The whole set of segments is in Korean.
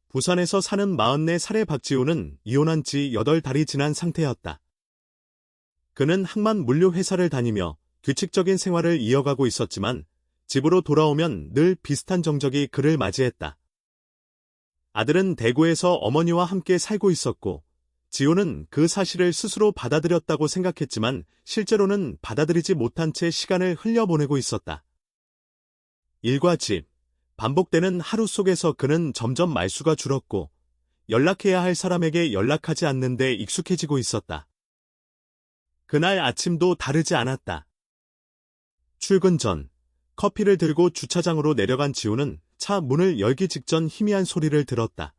부산에서 사는 44살의 박지우는 이혼한 지 8달이 지난 상태였다. 그는 항만 물류회사를 다니며 규칙적인 생활을 이어가고 있었지만 집으로 돌아오면 늘 비슷한 정적이 그를 맞이했다. 아들은 대구에서 어머니와 함께 살고 있었고 지우는 그 사실을 스스로 받아들였다고 생각했지만 실제로는 받아들이지 못한 채 시간을 흘려보내고 있었다. 일과 집, 반복되는 하루 속에서 그는 점점 말수가 줄었고 연락해야 할 사람에게 연락하지 않는 데 익숙해지고 있었다. 그날 아침도 다르지 않았다. 출근 전 커피를 들고 주차장으로 내려간 지우는 차 문을 열기 직전 희미한 소리를 들었다.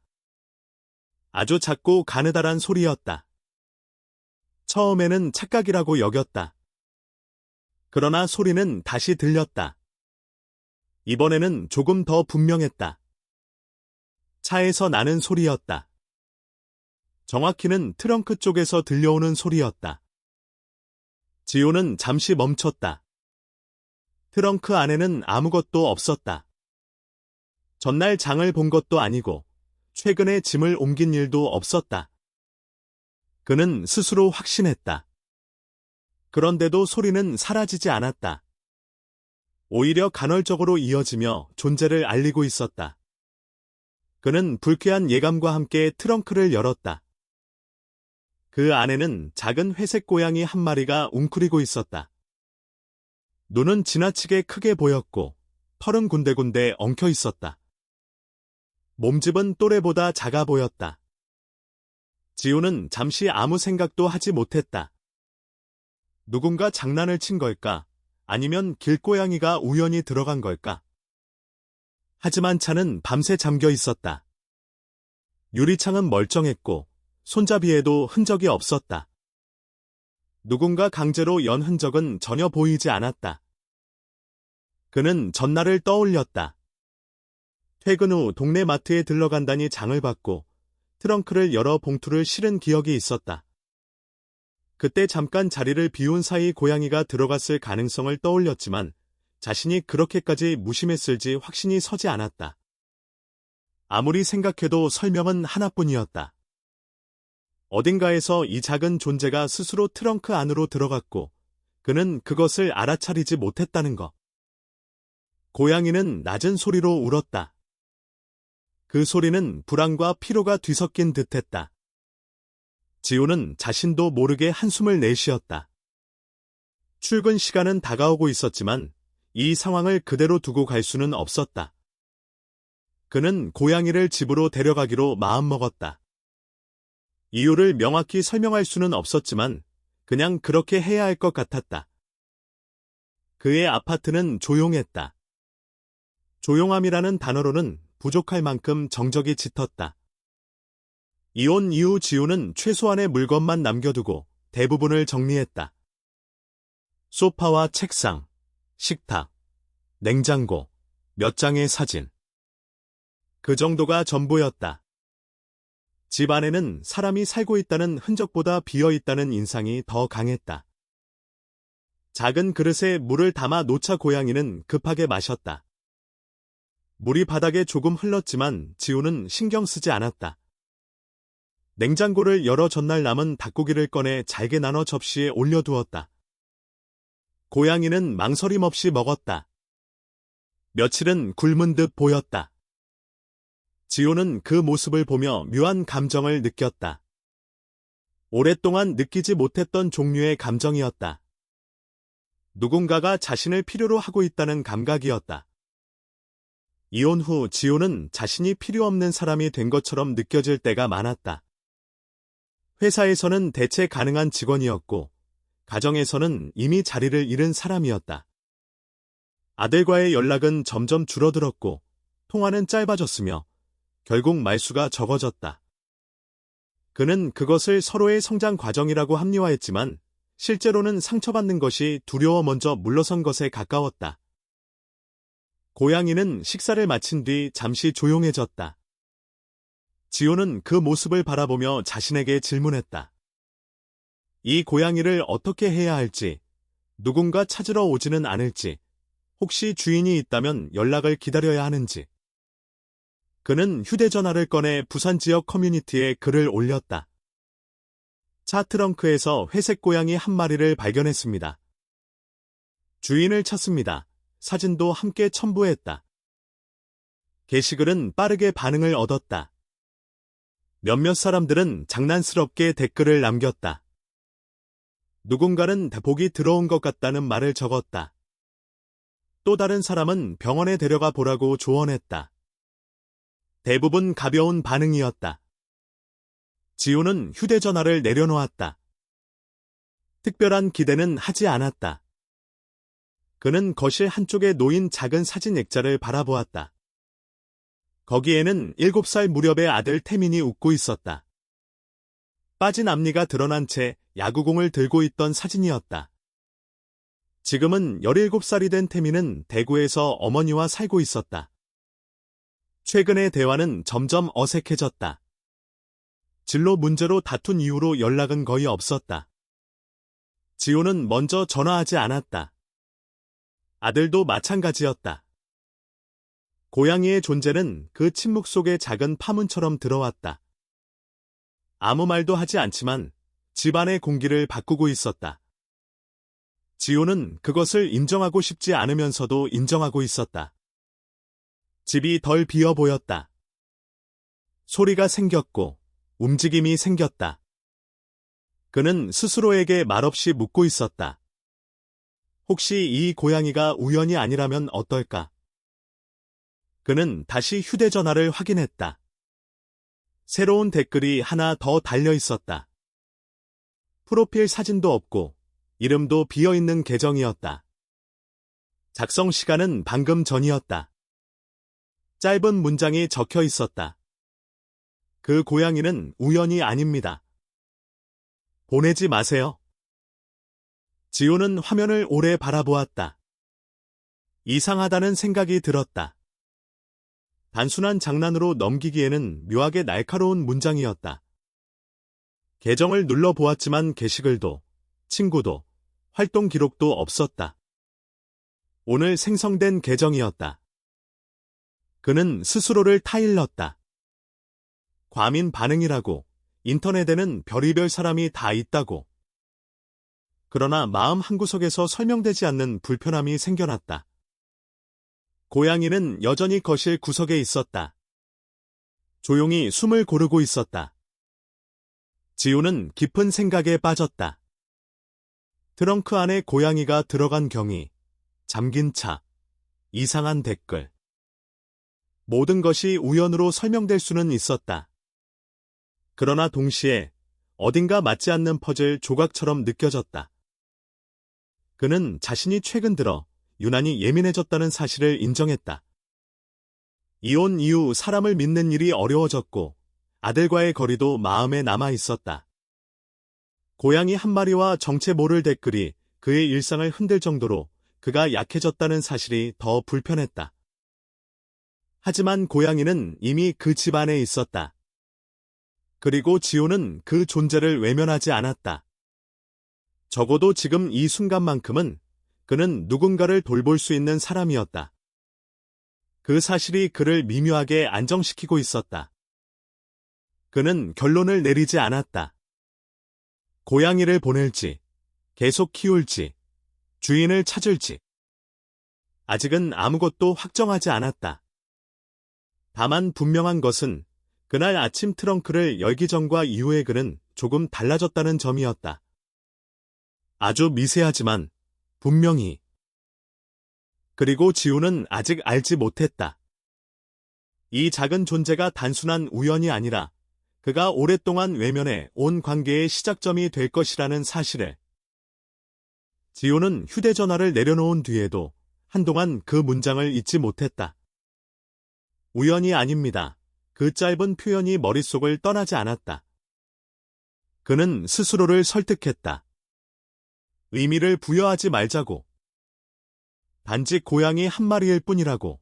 아주 작고 가느다란 소리였다. 처음에는 착각이라고 여겼다. 그러나 소리는 다시 들렸다. 이번에는 조금 더 분명했다. 차에서 나는 소리였다. 정확히는 트렁크 쪽에서 들려오는 소리였다. 지우는 잠시 멈췄다. 트렁크 안에는 아무것도 없었다. 전날 장을 본 것도 아니고 최근에 짐을 옮긴 일도 없었다. 그는 스스로 확신했다. 그런데도 소리는 사라지지 않았다. 오히려 간헐적으로 이어지며 존재를 알리고 있었다. 그는 불쾌한 예감과 함께 트렁크를 열었다. 그 안에는 작은 회색 고양이 한 마리가 웅크리고 있었다. 눈은 지나치게 크게 보였고 털은 군데군데 엉켜 있었다. 몸집은 또래보다 작아 보였다. 지우는 잠시 아무 생각도 하지 못했다. 누군가 장난을 친 걸까? 아니면 길고양이가 우연히 들어간 걸까? 하지만 차는 밤새 잠겨 있었다. 유리창은 멀쩡했고 손잡이에도 흔적이 없었다. 누군가 강제로 연 흔적은 전혀 보이지 않았다. 그는 전날을 떠올렸다. 퇴근 후 동네 마트에 들러간다니 장을 받고 트렁크를 열어 봉투를 실은 기억이 있었다. 그때 잠깐 자리를 비운 사이 고양이가 들어갔을 가능성을 떠올렸지만 자신이 그렇게까지 무심했을지 확신이 서지 않았다. 아무리 생각해도 설명은 하나뿐이었다. 어딘가에서 이 작은 존재가 스스로 트렁크 안으로 들어갔고 그는 그것을 알아차리지 못했다는 것. 고양이는 낮은 소리로 울었다. 그 소리는 불안과 피로가 뒤섞인 듯했다. 지우는 자신도 모르게 한숨을 내쉬었다. 출근 시간은 다가오고 있었지만 이 상황을 그대로 두고 갈 수는 없었다. 그는 고양이를 집으로 데려가기로 마음먹었다. 이유를 명확히 설명할 수는 없었지만 그냥 그렇게 해야 할 것 같았다. 그의 아파트는 조용했다. 조용함이라는 단어로는 부족할 만큼 정적이 짙었다. 이혼 이후 지우는 최소한의 물건만 남겨두고 대부분을 정리했다. 소파와 책상, 식탁, 냉장고, 몇 장의 사진. 그 정도가 전부였다. 집 안에는 사람이 살고 있다는 흔적보다 비어있다는 인상이 더 강했다. 작은 그릇에 물을 담아 놓자 고양이는 급하게 마셨다. 물이 바닥에 조금 흘렀지만 지우는 신경 쓰지 않았다. 냉장고를 열어 전날 남은 닭고기를 꺼내 잘게 나눠 접시에 올려두었다. 고양이는 망설임 없이 먹었다. 며칠은 굶은 듯 보였다. 지우는 그 모습을 보며 묘한 감정을 느꼈다. 오랫동안 느끼지 못했던 종류의 감정이었다. 누군가가 자신을 필요로 하고 있다는 감각이었다. 이혼 후 지우는 자신이 필요 없는 사람이 된 것처럼 느껴질 때가 많았다. 회사에서는 대체 가능한 직원이었고, 가정에서는 이미 자리를 잃은 사람이었다. 아들과의 연락은 점점 줄어들었고, 통화는 짧아졌으며, 결국 말수가 적어졌다. 그는 그것을 서로의 성장 과정이라고 합리화했지만, 실제로는 상처받는 것이 두려워 먼저 물러선 것에 가까웠다. 고양이는 식사를 마친 뒤 잠시 조용해졌다. 지우는 그 모습을 바라보며 자신에게 질문했다. 이 고양이를 어떻게 해야 할지, 누군가 찾으러 오지는 않을지, 혹시 주인이 있다면 연락을 기다려야 하는지. 그는 휴대전화를 꺼내 부산 지역 커뮤니티에 글을 올렸다. 차 트렁크에서 회색 고양이 한 마리를 발견했습니다. 주인을 찾습니다. 사진도 함께 첨부했다. 게시글은 빠르게 반응을 얻었다. 몇몇 사람들은 장난스럽게 댓글을 남겼다. 누군가는 복이 들어온 것 같다는 말을 적었다. 또 다른 사람은 병원에 데려가 보라고 조언했다. 대부분 가벼운 반응이었다. 지우는 휴대전화를 내려놓았다. 특별한 기대는 하지 않았다. 그는 거실 한쪽에 놓인 작은 사진 액자를 바라보았다. 거기에는 7살 무렵의 아들 태민이 웃고 있었다. 빠진 앞니가 드러난 채 야구공을 들고 있던 사진이었다. 지금은 17살이 된 태민은 대구에서 어머니와 살고 있었다. 최근의 대화는 점점 어색해졌다. 진로 문제로 다툰 이후로 연락은 거의 없었다. 지호는 먼저 전화하지 않았다. 아들도 마찬가지였다. 고양이의 존재는 그 침묵 속에 작은 파문처럼 들어왔다. 아무 말도 하지 않지만 집안의 공기를 바꾸고 있었다. 지호는 그것을 인정하고 싶지 않으면서도 인정하고 있었다. 집이 덜 비어 보였다. 소리가 생겼고 움직임이 생겼다. 그는 스스로에게 말없이 묻고 있었다. 혹시 이 고양이가 우연이 아니라면 어떨까? 그는 다시 휴대전화를 확인했다. 새로운 댓글이 하나 더 달려 있었다. 프로필 사진도 없고 이름도 비어있는 계정이었다. 작성 시간은 방금 전이었다. 짧은 문장이 적혀 있었다. 그 고양이는 우연이 아닙니다. 보내지 마세요. 지호는 화면을 오래 바라보았다. 이상하다는 생각이 들었다. 단순한 장난으로 넘기기에는 묘하게 날카로운 문장이었다. 계정을 눌러보았지만 게시글도, 친구도, 활동 기록도 없었다. 오늘 생성된 계정이었다. 그는 스스로를 타일렀다. 과민 반응이라고, 인터넷에는 별의별 사람이 다 있다고. 그러나 마음 한구석에서 설명되지 않는 불편함이 생겨났다. 고양이는 여전히 거실 구석에 있었다. 조용히 숨을 고르고 있었다. 지우는 깊은 생각에 빠졌다. 트렁크 안에 고양이가 들어간 경위, 잠긴 차, 이상한 댓글. 모든 것이 우연으로 설명될 수는 있었다. 그러나 동시에 어딘가 맞지 않는 퍼즐 조각처럼 느껴졌다. 그는 자신이 최근 들어 유난히 예민해졌다는 사실을 인정했다. 이혼 이후 사람을 믿는 일이 어려워졌고 아들과의 거리도 마음에 남아 있었다. 고양이 한 마리와 정체 모를 댓글이 그의 일상을 흔들 정도로 그가 약해졌다는 사실이 더 불편했다. 하지만 고양이는 이미 그 집 안에 있었다. 그리고 지호는 그 존재를 외면하지 않았다. 적어도 지금 이 순간만큼은 그는 누군가를 돌볼 수 있는 사람이었다. 그 사실이 그를 미묘하게 안정시키고 있었다. 그는 결론을 내리지 않았다. 고양이를 보낼지, 계속 키울지, 주인을 찾을지. 아직은 아무것도 확정하지 않았다. 다만 분명한 것은 그날 아침 트렁크를 열기 전과 이후의 그는 조금 달라졌다는 점이었다. 아주 미세하지만 분명히. 그리고 지우는 아직 알지 못했다. 이 작은 존재가 단순한 우연이 아니라 그가 오랫동안 외면해 온 관계의 시작점이 될 것이라는 사실을. 지우는 휴대전화를 내려놓은 뒤에도 한동안 그 문장을 잊지 못했다. 우연이 아닙니다. 그 짧은 표현이 머릿속을 떠나지 않았다. 그는 스스로를 설득했다. 의미를 부여하지 말자고. 단지 고양이 한 마리일 뿐이라고.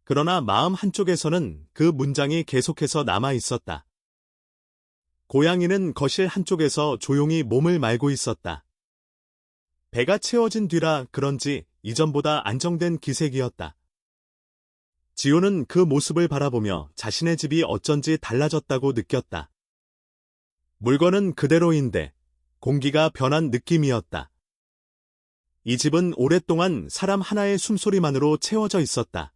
그러나 마음 한쪽에서는 그 문장이 계속해서 남아 있었다. 고양이는 거실 한쪽에서 조용히 몸을 말고 있었다. 배가 채워진 뒤라 그런지 이전보다 안정된 기색이었다. 지호는 그 모습을 바라보며 자신의 집이 어쩐지 달라졌다고 느꼈다. 물건은 그대로인데 공기가 변한 느낌이었다. 이 집은 오랫동안 사람 하나의 숨소리만으로 채워져 있었다.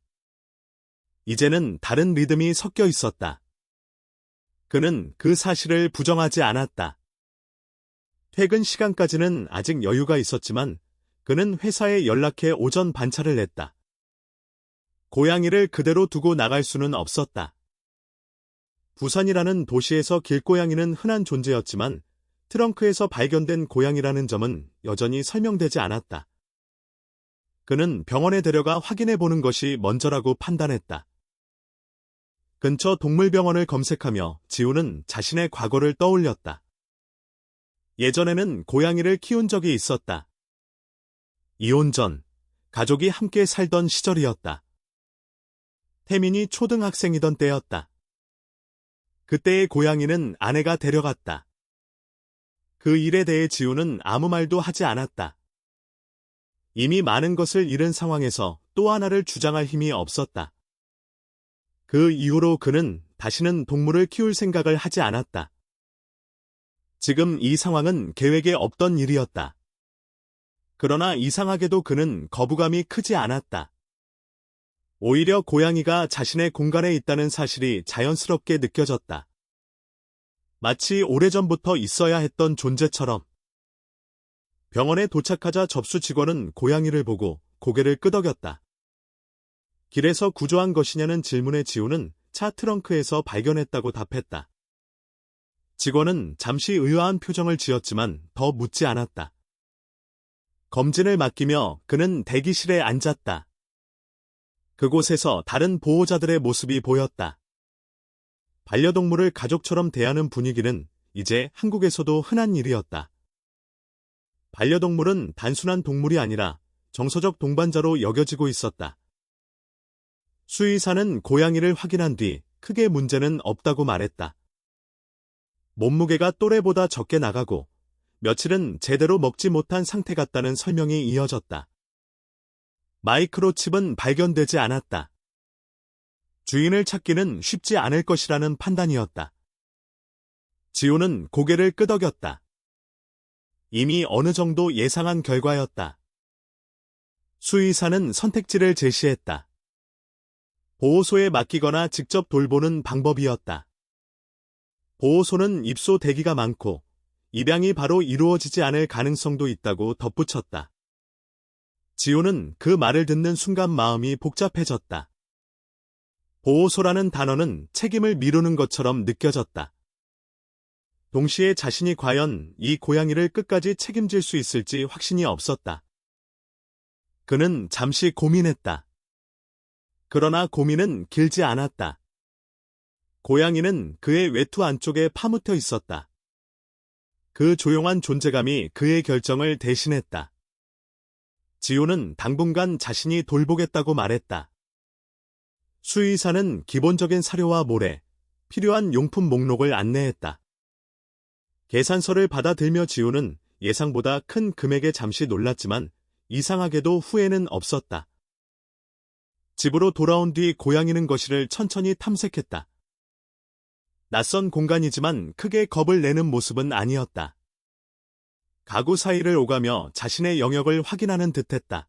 이제는 다른 리듬이 섞여 있었다. 그는 그 사실을 부정하지 않았다. 퇴근 시간까지는 아직 여유가 있었지만 그는 회사에 연락해 오전 반차를 냈다. 고양이를 그대로 두고 나갈 수는 없었다. 부산이라는 도시에서 길고양이는 흔한 존재였지만 트렁크에서 발견된 고양이라는 점은 여전히 설명되지 않았다. 그는 병원에 데려가 확인해 보는 것이 먼저라고 판단했다. 근처 동물병원을 검색하며 지우는 자신의 과거를 떠올렸다. 예전에는 고양이를 키운 적이 있었다. 이혼 전, 가족이 함께 살던 시절이었다. 태민이 초등학생이던 때였다. 그때의 고양이는 아내가 데려갔다. 그 일에 대해 지우는 아무 말도 하지 않았다. 이미 많은 것을 잃은 상황에서 또 하나를 주장할 힘이 없었다. 그 이후로 그는 다시는 동물을 키울 생각을 하지 않았다. 지금 이 상황은 계획에 없던 일이었다. 그러나 이상하게도 그는 거부감이 크지 않았다. 오히려 고양이가 자신의 공간에 있다는 사실이 자연스럽게 느껴졌다. 마치 오래전부터 있어야 했던 존재처럼. 병원에 도착하자 접수 직원은 고양이를 보고 고개를 끄덕였다. 길에서 구조한 것이냐는 질문에 지우는 차 트렁크에서 발견했다고 답했다. 직원은 잠시 의아한 표정을 지었지만 더 묻지 않았다. 검진을 맡기며 그는 대기실에 앉았다. 그곳에서 다른 보호자들의 모습이 보였다. 반려동물을 가족처럼 대하는 분위기는 이제 한국에서도 흔한 일이었다. 반려동물은 단순한 동물이 아니라 정서적 동반자로 여겨지고 있었다. 수의사는 고양이를 확인한 뒤 크게 문제는 없다고 말했다. 몸무게가 또래보다 적게 나가고 며칠은 제대로 먹지 못한 상태 같다는 설명이 이어졌다. 마이크로칩은 발견되지 않았다. 주인을 찾기는 쉽지 않을 것이라는 판단이었다. 지호는 고개를 끄덕였다. 이미 어느 정도 예상한 결과였다. 수의사는 선택지를 제시했다. 보호소에 맡기거나 직접 돌보는 방법이었다. 보호소는 입소 대기가 많고 입양이 바로 이루어지지 않을 가능성도 있다고 덧붙였다. 지호는 그 말을 듣는 순간 마음이 복잡해졌다. 보호소라는 단어는 책임을 미루는 것처럼 느껴졌다. 동시에 자신이 과연 이 고양이를 끝까지 책임질 수 있을지 확신이 없었다. 그는 잠시 고민했다. 그러나 고민은 길지 않았다. 고양이는 그의 외투 안쪽에 파묻혀 있었다. 그 조용한 존재감이 그의 결정을 대신했다. 지호는 당분간 자신이 돌보겠다고 말했다. 수의사는 기본적인 사료와 모래, 필요한 용품 목록을 안내했다. 계산서를 받아들며 지호는 예상보다 큰 금액에 잠시 놀랐지만 이상하게도 후회는 없었다. 집으로 돌아온 뒤 고양이는 거실을 천천히 탐색했다. 낯선 공간이지만 크게 겁을 내는 모습은 아니었다. 가구 사이를 오가며 자신의 영역을 확인하는 듯했다.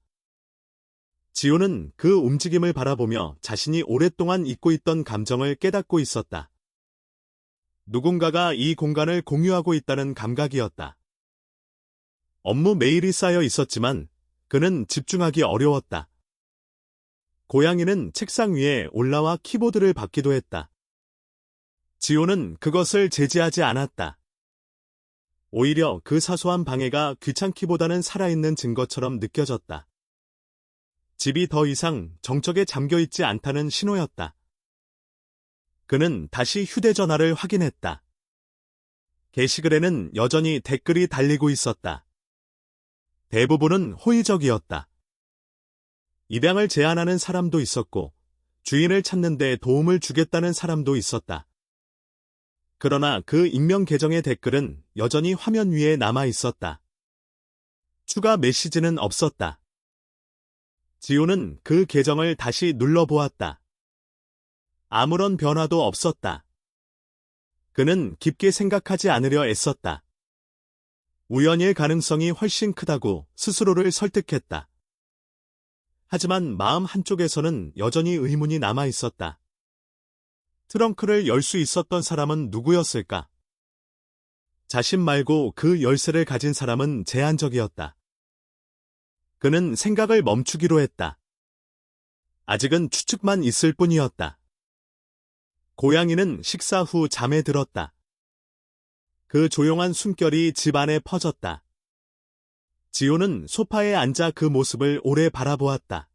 지호는 그 움직임을 바라보며 자신이 오랫동안 잊고 있던 감정을 깨닫고 있었다. 누군가가 이 공간을 공유하고 있다는 감각이었다. 업무 메일이 쌓여 있었지만 그는 집중하기 어려웠다. 고양이는 책상 위에 올라와 키보드를 받기도 했다. 지호는 그것을 제지하지 않았다. 오히려 그 사소한 방해가 귀찮기보다는 살아있는 증거처럼 느껴졌다. 집이 더 이상 정적에 잠겨있지 않다는 신호였다. 그는 다시 휴대전화를 확인했다. 게시글에는 여전히 댓글이 달리고 있었다. 대부분은 호의적이었다. 입양을 제안하는 사람도 있었고 주인을 찾는 데 도움을 주겠다는 사람도 있었다. 그러나 그 익명 계정의 댓글은 여전히 화면 위에 남아 있었다. 추가 메시지는 없었다. 지호는 그 계정을 다시 눌러보았다. 아무런 변화도 없었다. 그는 깊게 생각하지 않으려 애썼다. 우연일 가능성이 훨씬 크다고 스스로를 설득했다. 하지만 마음 한쪽에서는 여전히 의문이 남아 있었다. 트렁크를 열 수 있었던 사람은 누구였을까? 자신 말고 그 열쇠를 가진 사람은 제한적이었다. 그는 생각을 멈추기로 했다. 아직은 추측만 있을 뿐이었다. 고양이는 식사 후 잠에 들었다. 그 조용한 숨결이 집 안에 퍼졌다. 지호는 소파에 앉아 그 모습을 오래 바라보았다.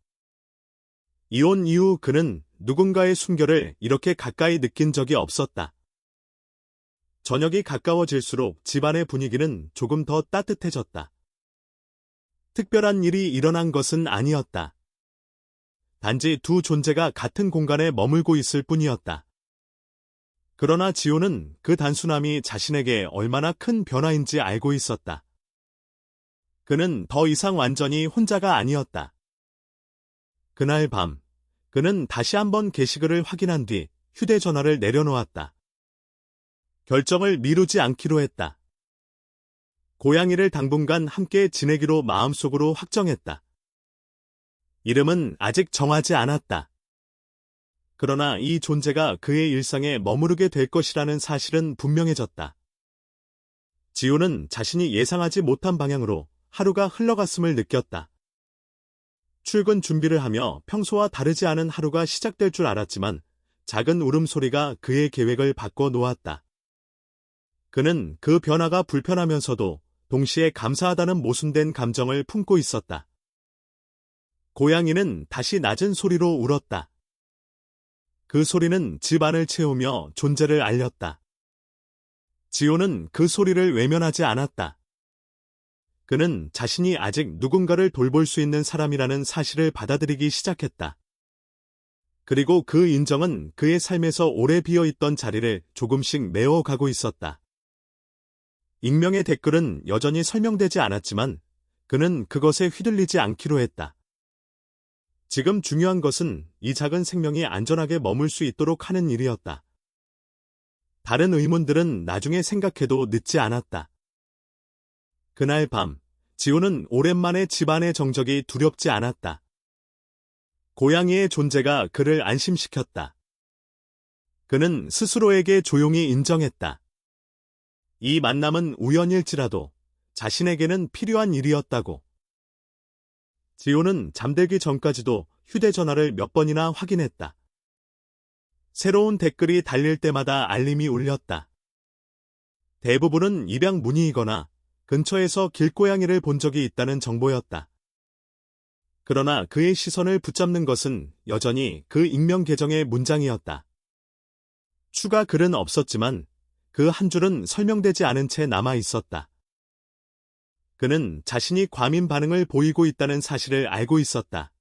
이혼 이후 그는 누군가의 숨결을 이렇게 가까이 느낀 적이 없었다. 저녁이 가까워질수록 집안의 분위기는 조금 더 따뜻해졌다. 특별한 일이 일어난 것은 아니었다. 단지 두 존재가 같은 공간에 머물고 있을 뿐이었다. 그러나 지호는 그 단순함이 자신에게 얼마나 큰 변화인지 알고 있었다. 그는 더 이상 완전히 혼자가 아니었다. 그날 밤, 그는 다시 한번 게시글을 확인한 뒤 휴대전화를 내려놓았다. 결정을 미루지 않기로 했다. 고양이를 당분간 함께 지내기로 마음속으로 확정했다. 이름은 아직 정하지 않았다. 그러나 이 존재가 그의 일상에 머무르게 될 것이라는 사실은 분명해졌다. 지호는 자신이 예상하지 못한 방향으로 하루가 흘러갔음을 느꼈다. 출근 준비를 하며 평소와 다르지 않은 하루가 시작될 줄 알았지만 작은 울음소리가 그의 계획을 바꿔 놓았다. 그는 그 변화가 불편하면서도 동시에 감사하다는 모순된 감정을 품고 있었다. 고양이는 다시 낮은 소리로 울었다. 그 소리는 집 안을 채우며 존재를 알렸다. 지호는 그 소리를 외면하지 않았다. 그는 자신이 아직 누군가를 돌볼 수 있는 사람이라는 사실을 받아들이기 시작했다. 그리고 그 인정은 그의 삶에서 오래 비어있던 자리를 조금씩 메워가고 있었다. 익명의 댓글은 여전히 설명되지 않았지만 그는 그것에 휘둘리지 않기로 했다. 지금 중요한 것은 이 작은 생명이 안전하게 머물 수 있도록 하는 일이었다. 다른 의문들은 나중에 생각해도 늦지 않았다. 그날 밤, 지호는 오랜만에 집안의 정적이 두렵지 않았다. 고양이의 존재가 그를 안심시켰다. 그는 스스로에게 조용히 인정했다. 이 만남은 우연일지라도 자신에게는 필요한 일이었다고. 지호는 잠들기 전까지도 휴대전화를 몇 번이나 확인했다. 새로운 댓글이 달릴 때마다 알림이 울렸다. 대부분은 입양 문의이거나 근처에서 길고양이를 본 적이 있다는 정보였다. 그러나 그의 시선을 붙잡는 것은 여전히 그 익명 계정의 문장이었다. 추가 글은 없었지만 그 한 줄은 설명되지 않은 채 남아 있었다. 그는 자신이 과민 반응을 보이고 있다는 사실을 알고 있었다.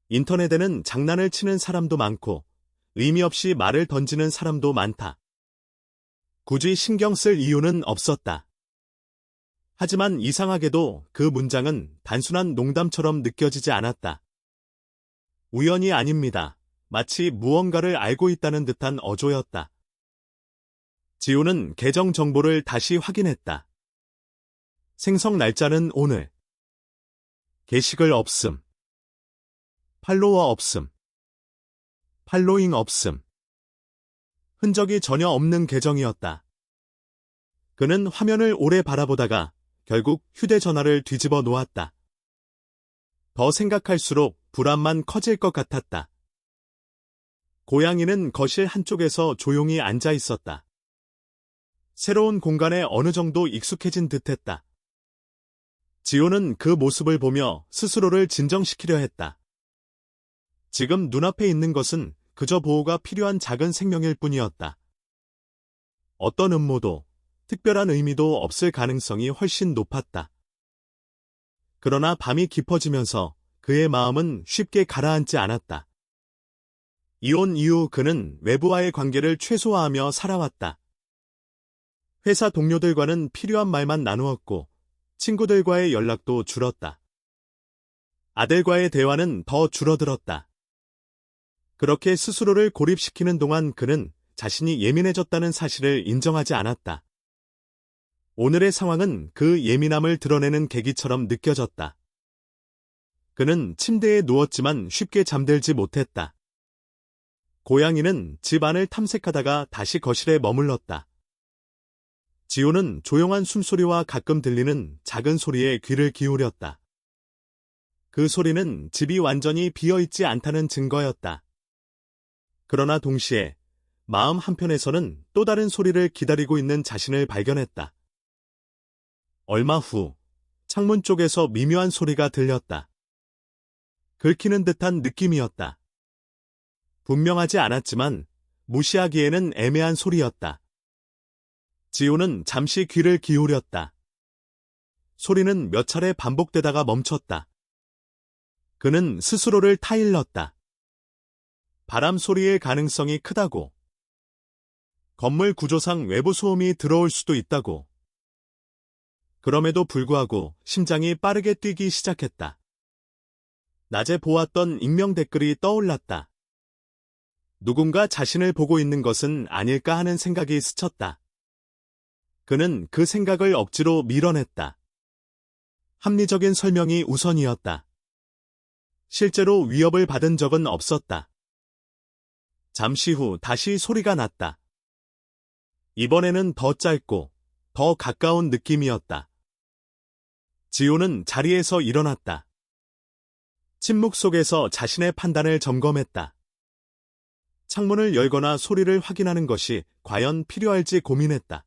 인터넷에는 장난을 치는 사람도 많고 의미 없이 말을 던지는 사람도 많다. 굳이 신경 쓸 이유는 없었다. 하지만 이상하게도 그 문장은 단순한 농담처럼 느껴지지 않았다. 우연이 아닙니다. 마치 무언가를 알고 있다는 듯한 어조였다. 지호는 계정 정보를 다시 확인했다. 생성 날짜는 오늘. 게시글 없음. 팔로워 없음. 팔로잉 없음. 흔적이 전혀 없는 계정이었다. 그는 화면을 오래 바라보다가 결국 휴대전화를 뒤집어 놓았다. 더 생각할수록 불안만 커질 것 같았다. 고양이는 거실 한쪽에서 조용히 앉아 있었다. 새로운 공간에 어느 정도 익숙해진 듯했다. 지호는 그 모습을 보며 스스로를 진정시키려 했다. 지금 눈앞에 있는 것은 그저 보호가 필요한 작은 생명일 뿐이었다. 어떤 음모도, 특별한 의미도 없을 가능성이 훨씬 높았다. 그러나 밤이 깊어지면서 그의 마음은 쉽게 가라앉지 않았다. 이혼 이후 그는 외부와의 관계를 최소화하며 살아왔다. 회사 동료들과는 필요한 말만 나누었고 친구들과의 연락도 줄었다. 아들과의 대화는 더 줄어들었다. 그렇게 스스로를 고립시키는 동안 그는 자신이 예민해졌다는 사실을 인정하지 않았다. 오늘의 상황은 그 예민함을 드러내는 계기처럼 느껴졌다. 그는 침대에 누웠지만 쉽게 잠들지 못했다. 고양이는 집 안을 탐색하다가 다시 거실에 머물렀다. 지호는 조용한 숨소리와 가끔 들리는 작은 소리에 귀를 기울였다. 그 소리는 집이 완전히 비어있지 않다는 증거였다. 그러나 동시에 마음 한편에서는 또 다른 소리를 기다리고 있는 자신을 발견했다. 얼마 후 창문 쪽에서 미묘한 소리가 들렸다. 긁히는 듯한 느낌이었다. 분명하지 않았지만 무시하기에는 애매한 소리였다. 지호는 잠시 귀를 기울였다. 소리는 몇 차례 반복되다가 멈췄다. 그는 스스로를 타일렀다. 바람 소리의 가능성이 크다고. 건물 구조상 외부 소음이 들어올 수도 있다고. 그럼에도 불구하고 심장이 빠르게 뛰기 시작했다. 낮에 보았던 익명 댓글이 떠올랐다. 누군가 자신을 보고 있는 것은 아닐까 하는 생각이 스쳤다. 그는 그 생각을 억지로 밀어냈다. 합리적인 설명이 우선이었다. 실제로 위협을 받은 적은 없었다. 잠시 후 다시 소리가 났다. 이번에는 더 짧고 더 가까운 느낌이었다. 지호는 자리에서 일어났다. 침묵 속에서 자신의 판단을 점검했다. 창문을 열거나 소리를 확인하는 것이 과연 필요할지 고민했다.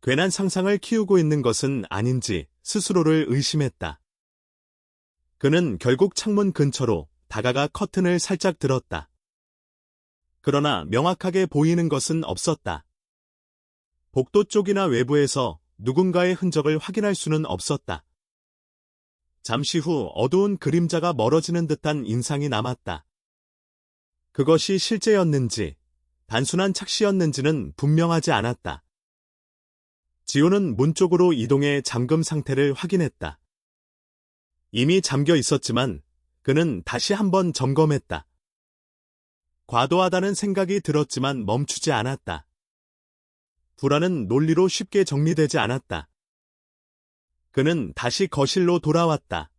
괜한 상상을 키우고 있는 것은 아닌지 스스로를 의심했다. 그는 결국 창문 근처로 다가가 커튼을 살짝 들었다. 그러나 명확하게 보이는 것은 없었다. 복도 쪽이나 외부에서 누군가의 흔적을 확인할 수는 없었다. 잠시 후 어두운 그림자가 멀어지는 듯한 인상이 남았다. 그것이 실제였는지 단순한 착시였는지는 분명하지 않았다. 지호는 문 쪽으로 이동해 잠금 상태를 확인했다. 이미 잠겨 있었지만 그는 다시 한번 점검했다. 과도하다는 생각이 들었지만 멈추지 않았다. 불안은 논리로 쉽게 정리되지 않았다. 그는 다시 거실로 돌아왔다.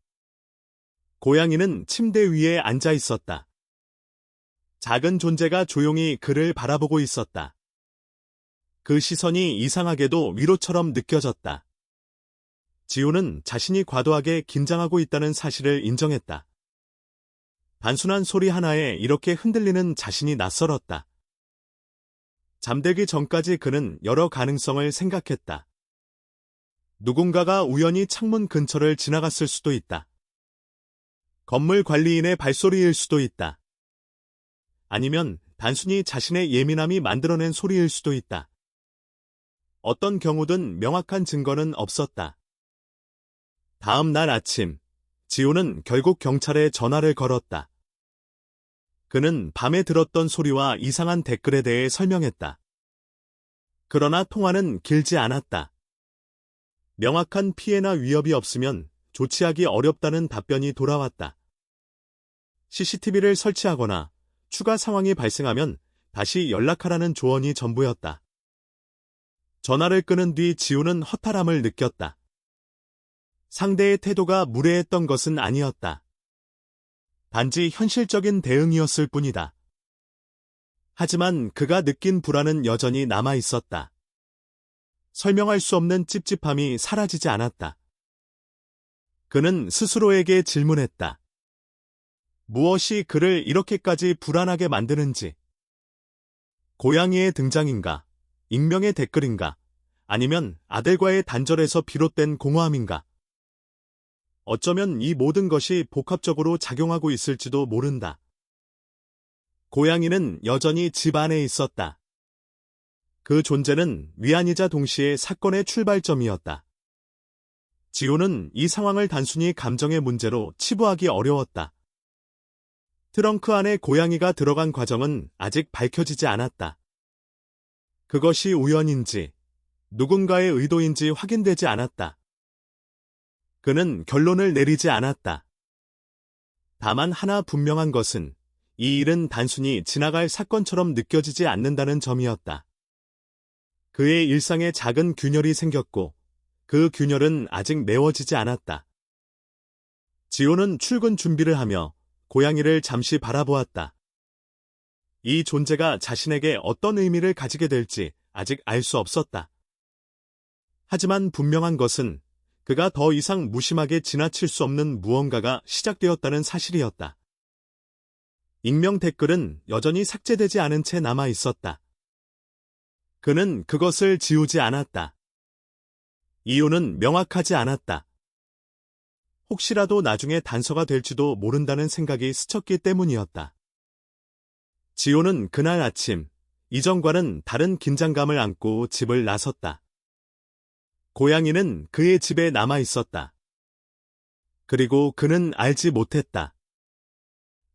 고양이는 침대 위에 앉아 있었다. 작은 존재가 조용히 그를 바라보고 있었다. 그 시선이 이상하게도 위로처럼 느껴졌다. 지호는 자신이 과도하게 긴장하고 있다는 사실을 인정했다. 단순한 소리 하나에 이렇게 흔들리는 자신이 낯설었다. 잠들기 전까지 그는 여러 가능성을 생각했다. 누군가가 우연히 창문 근처를 지나갔을 수도 있다. 건물 관리인의 발소리일 수도 있다. 아니면 단순히 자신의 예민함이 만들어낸 소리일 수도 있다. 어떤 경우든 명확한 증거는 없었다. 다음 날 아침, 지호는 결국 경찰에 전화를 걸었다. 그는 밤에 들었던 소리와 이상한 댓글에 대해 설명했다. 그러나 통화는 길지 않았다. 명확한 피해나 위협이 없으면 조치하기 어렵다는 답변이 돌아왔다. CCTV를 설치하거나 추가 상황이 발생하면 다시 연락하라는 조언이 전부였다. 전화를 끊은 뒤 지호는 허탈함을 느꼈다. 상대의 태도가 무례했던 것은 아니었다. 단지 현실적인 대응이었을 뿐이다. 하지만 그가 느낀 불안은 여전히 남아 있었다. 설명할 수 없는 찝찝함이 사라지지 않았다. 그는 스스로에게 질문했다. 무엇이 그를 이렇게까지 불안하게 만드는지. 고양이의 등장인가? 익명의 댓글인가? 아니면 아들과의 단절에서 비롯된 공허함인가? 어쩌면 이 모든 것이 복합적으로 작용하고 있을지도 모른다. 고양이는 여전히 집 안에 있었다. 그 존재는 위안이자 동시에 사건의 출발점이었다. 지호는 이 상황을 단순히 감정의 문제로 치부하기 어려웠다. 트렁크 안에 고양이가 들어간 과정은 아직 밝혀지지 않았다. 그것이 우연인지 누군가의 의도인지 확인되지 않았다. 그는 결론을 내리지 않았다. 다만 하나 분명한 것은 이 일은 단순히 지나갈 사건처럼 느껴지지 않는다는 점이었다. 그의 일상에 작은 균열이 생겼고 그 균열은 아직 메워지지 않았다. 지호는 출근 준비를 하며 고양이를 잠시 바라보았다. 이 존재가 자신에게 어떤 의미를 가지게 될지 아직 알 수 없었다. 하지만 분명한 것은 그가 더 이상 무심하게 지나칠 수 없는 무언가가 시작되었다는 사실이었다. 익명 댓글은 여전히 삭제되지 않은 채 남아 있었다. 그는 그것을 지우지 않았다. 이유는 명확하지 않았다. 혹시라도 나중에 단서가 될지도 모른다는 생각이 스쳤기 때문이었다. 지호는 그날 아침 이전과는 다른 긴장감을 안고 집을 나섰다. 고양이는 그의 집에 남아 있었다. 그리고 그는 알지 못했다.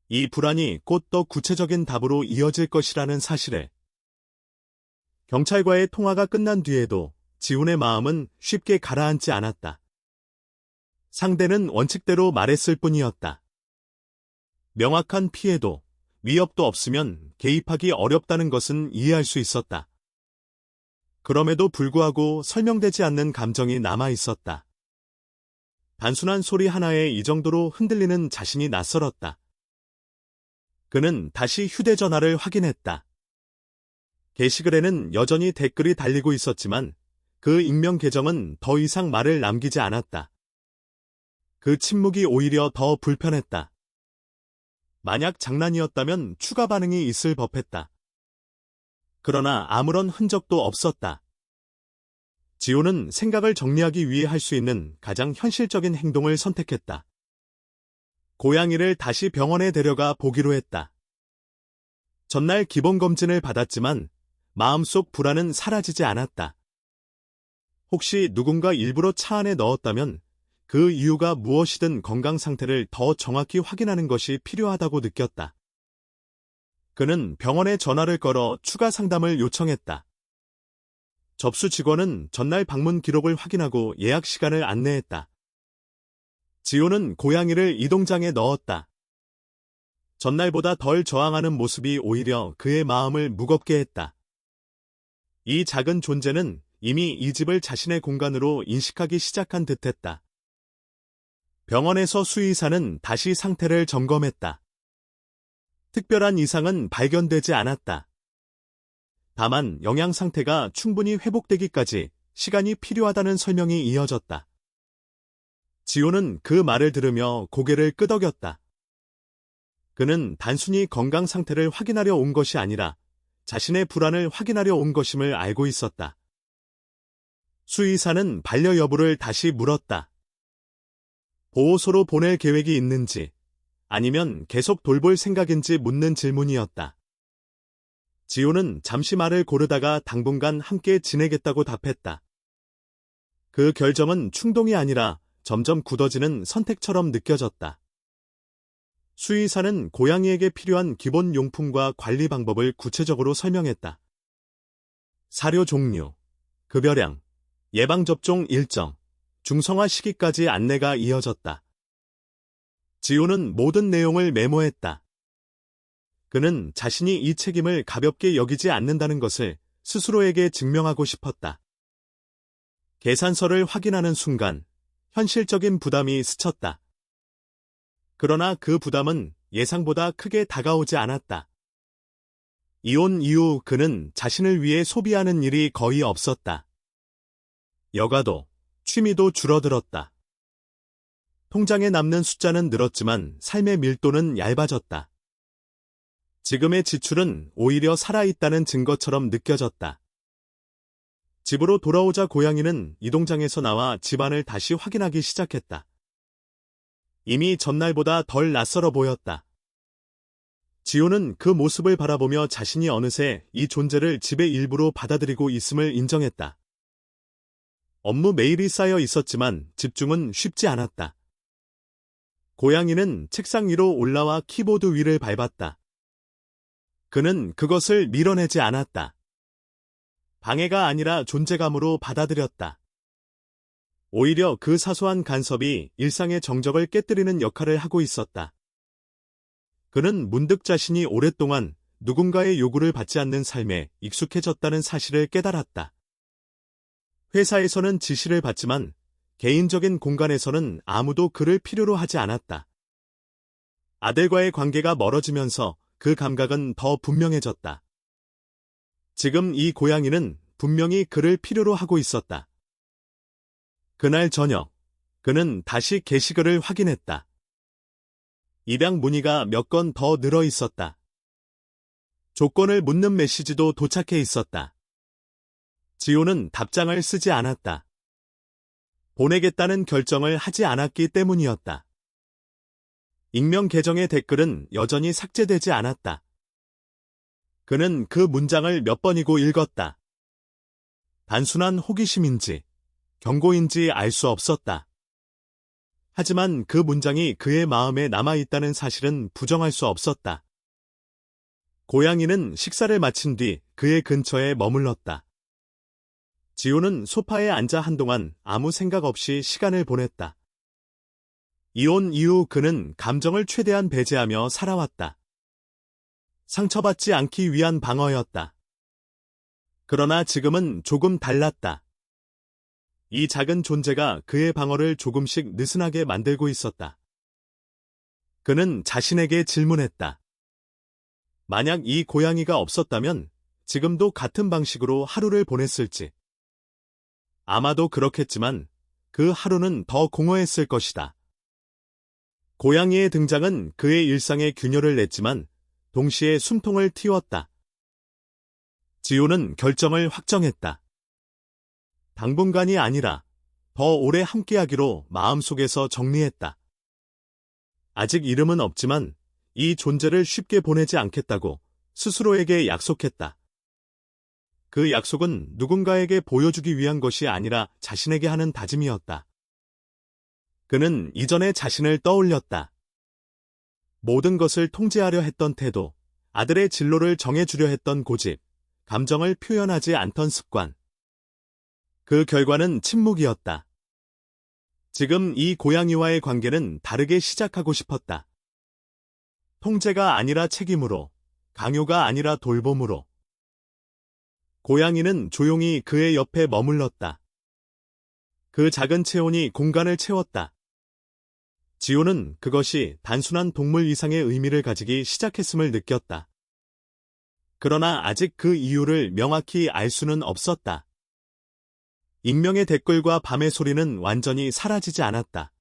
이 불안이 곧 더 구체적인 답으로 이어질 것이라는 사실을. 경찰과의 통화가 끝난 뒤에도 지훈의 마음은 쉽게 가라앉지 않았다. 상대는 원칙대로 말했을 뿐이었다. 명확한 피해도 위협도 없으면 개입하기 어렵다는 것은 이해할 수 있었다. 그럼에도 불구하고 설명되지 않는 감정이 남아 있었다. 단순한 소리 하나에 이 정도로 흔들리는 자신이 낯설었다. 그는 다시 휴대전화를 확인했다. 게시글에는 여전히 댓글이 달리고 있었지만 그 익명 계정은 더 이상 말을 남기지 않았다. 그 침묵이 오히려 더 불편했다. 만약 장난이었다면 추가 반응이 있을 법했다. 그러나 아무런 흔적도 없었다. 지호는 생각을 정리하기 위해 할 수 있는 가장 현실적인 행동을 선택했다. 고양이를 다시 병원에 데려가 보기로 했다. 전날 기본검진을 받았지만 마음속 불안은 사라지지 않았다. 혹시 누군가 일부러 차 안에 넣었다면 그 이유가 무엇이든 건강 상태를 더 정확히 확인하는 것이 필요하다고 느꼈다. 그는 병원에 전화를 걸어 추가 상담을 요청했다. 접수 직원은 전날 방문 기록을 확인하고 예약 시간을 안내했다. 지호는 고양이를 이동장에 넣었다. 전날보다 덜 저항하는 모습이 오히려 그의 마음을 무겁게 했다. 이 작은 존재는 이미 이 집을 자신의 공간으로 인식하기 시작한 듯했다. 병원에서 수의사는 다시 상태를 점검했다. 특별한 이상은 발견되지 않았다. 다만 영양 상태가 충분히 회복되기까지 시간이 필요하다는 설명이 이어졌다. 지호는 그 말을 들으며 고개를 끄덕였다. 그는 단순히 건강 상태를 확인하려 온 것이 아니라 자신의 불안을 확인하려 온 것임을 알고 있었다. 수의사는 반려 여부를 다시 물었다. 보호소로 보낼 계획이 있는지 아니면 계속 돌볼 생각인지 묻는 질문이었다. 지호는 잠시 말을 고르다가 당분간 함께 지내겠다고 답했다. 그 결정은 충동이 아니라 점점 굳어지는 선택처럼 느껴졌다. 수의사는 고양이에게 필요한 기본 용품과 관리 방법을 구체적으로 설명했다. 사료 종류, 급여량, 예방접종 일정, 중성화 시기까지 안내가 이어졌다. 지호는 모든 내용을 메모했다. 그는 자신이 이 책임을 가볍게 여기지 않는다는 것을 스스로에게 증명하고 싶었다. 계산서를 확인하는 순간 현실적인 부담이 스쳤다. 그러나 그 부담은 예상보다 크게 다가오지 않았다. 이혼 이후 그는 자신을 위해 소비하는 일이 거의 없었다. 여가도, 취미도 줄어들었다. 통장에 남는 숫자는 늘었지만 삶의 밀도는 얇아졌다. 지금의 지출은 오히려 살아있다는 증거처럼 느껴졌다. 집으로 돌아오자 고양이는 이동장에서 나와 집안을 다시 확인하기 시작했다. 이미 전날보다 덜 낯설어 보였다. 지호는 그 모습을 바라보며 자신이 어느새 이 존재를 집의 일부로 받아들이고 있음을 인정했다. 업무 메일이 쌓여 있었지만 집중은 쉽지 않았다. 고양이는 책상 위로 올라와 키보드 위를 밟았다. 그는 그것을 밀어내지 않았다. 방해가 아니라 존재감으로 받아들였다. 오히려 그 사소한 간섭이 일상의 정적을 깨뜨리는 역할을 하고 있었다. 그는 문득 자신이 오랫동안 누군가의 요구를 받지 않는 삶에 익숙해졌다는 사실을 깨달았다. 회사에서는 지시를 받지만 개인적인 공간에서는 아무도 그를 필요로 하지 않았다. 아들과의 관계가 멀어지면서 그 감각은 더 분명해졌다. 지금 이 고양이는 분명히 그를 필요로 하고 있었다. 그날 저녁, 그는 다시 게시글을 확인했다. 입양 문의가 몇 건 더 늘어 있었다. 조건을 묻는 메시지도 도착해 있었다. 지호는 답장을 쓰지 않았다. 보내겠다는 결정을 하지 않았기 때문이었다. 익명 계정의 댓글은 여전히 삭제되지 않았다. 그는 그 문장을 몇 번이고 읽었다. 단순한 호기심인지 경고인지 알 수 없었다. 하지만 그 문장이 그의 마음에 남아있다는 사실은 부정할 수 없었다. 고양이는 식사를 마친 뒤 그의 근처에 머물렀다. 지호는 소파에 앉아 한동안 아무 생각 없이 시간을 보냈다. 이혼 이후 그는 감정을 최대한 배제하며 살아왔다. 상처받지 않기 위한 방어였다. 그러나 지금은 조금 달랐다. 이 작은 존재가 그의 방어를 조금씩 느슨하게 만들고 있었다. 그는 자신에게 질문했다. 만약 이 고양이가 없었다면 지금도 같은 방식으로 하루를 보냈을지. 아마도 그렇겠지만 그 하루는 더 공허했을 것이다. 고양이의 등장은 그의 일상에 균열을 냈지만 동시에 숨통을 틔웠다. 지호는 결정을 확정했다. 당분간이 아니라 더 오래 함께하기로 마음속에서 정리했다. 아직 이름은 없지만 이 존재를 쉽게 보내지 않겠다고 스스로에게 약속했다. 그 약속은 누군가에게 보여주기 위한 것이 아니라 자신에게 하는 다짐이었다. 그는 이전의 자신을 떠올렸다. 모든 것을 통제하려 했던 태도, 아들의 진로를 정해주려 했던 고집, 감정을 표현하지 않던 습관. 그 결과는 침묵이었다. 지금 이 고양이와의 관계는 다르게 시작하고 싶었다. 통제가 아니라 책임으로, 강요가 아니라 돌봄으로. 고양이는 조용히 그의 옆에 머물렀다. 그 작은 체온이 공간을 채웠다. 지호는 그것이 단순한 동물 이상의 의미를 가지기 시작했음을 느꼈다. 그러나 아직 그 이유를 명확히 알 수는 없었다. 익명의 댓글과 밤의 소리는 완전히 사라지지 않았다.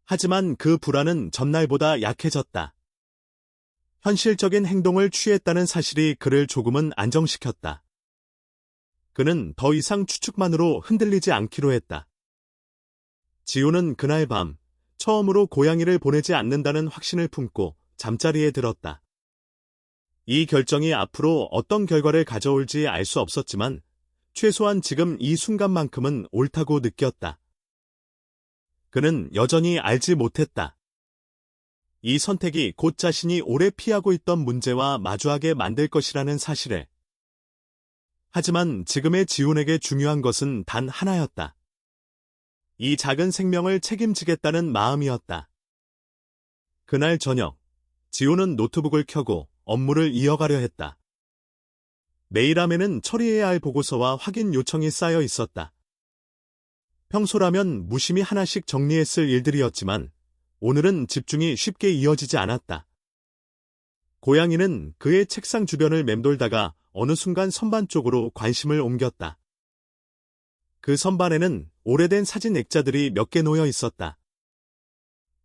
하지만 그 불안은 전날보다 약해졌다. 현실적인 행동을 취했다는 사실이 그를 조금은 안정시켰다. 그는 더 이상 추측만으로 흔들리지 않기로 했다. 지호는 그날 밤 처음으로 고양이를 보내지 않는다는 확신을 품고 잠자리에 들었다. 이 결정이 앞으로 어떤 결과를 가져올지 알 수 없었지만 최소한 지금 이 순간만큼은 옳다고 느꼈다. 그는 여전히 알지 못했다. 이 선택이 곧 자신이 오래 피하고 있던 문제와 마주하게 만들 것이라는 사실을. 하지만 지금의 지훈에게 중요한 것은 단 하나였다. 이 작은 생명을 책임지겠다는 마음이었다. 그날 저녁, 지훈은 노트북을 켜고 업무를 이어가려 했다. 메일함에는 처리해야 할 보고서와 확인 요청이 쌓여 있었다. 평소라면 무심히 하나씩 정리했을 일들이었지만 오늘은 집중이 쉽게 이어지지 않았다. 고양이는 그의 책상 주변을 맴돌다가 어느 순간 선반 쪽으로 관심을 옮겼다. 그 선반에는 오래된 사진 액자들이 몇 개 놓여 있었다.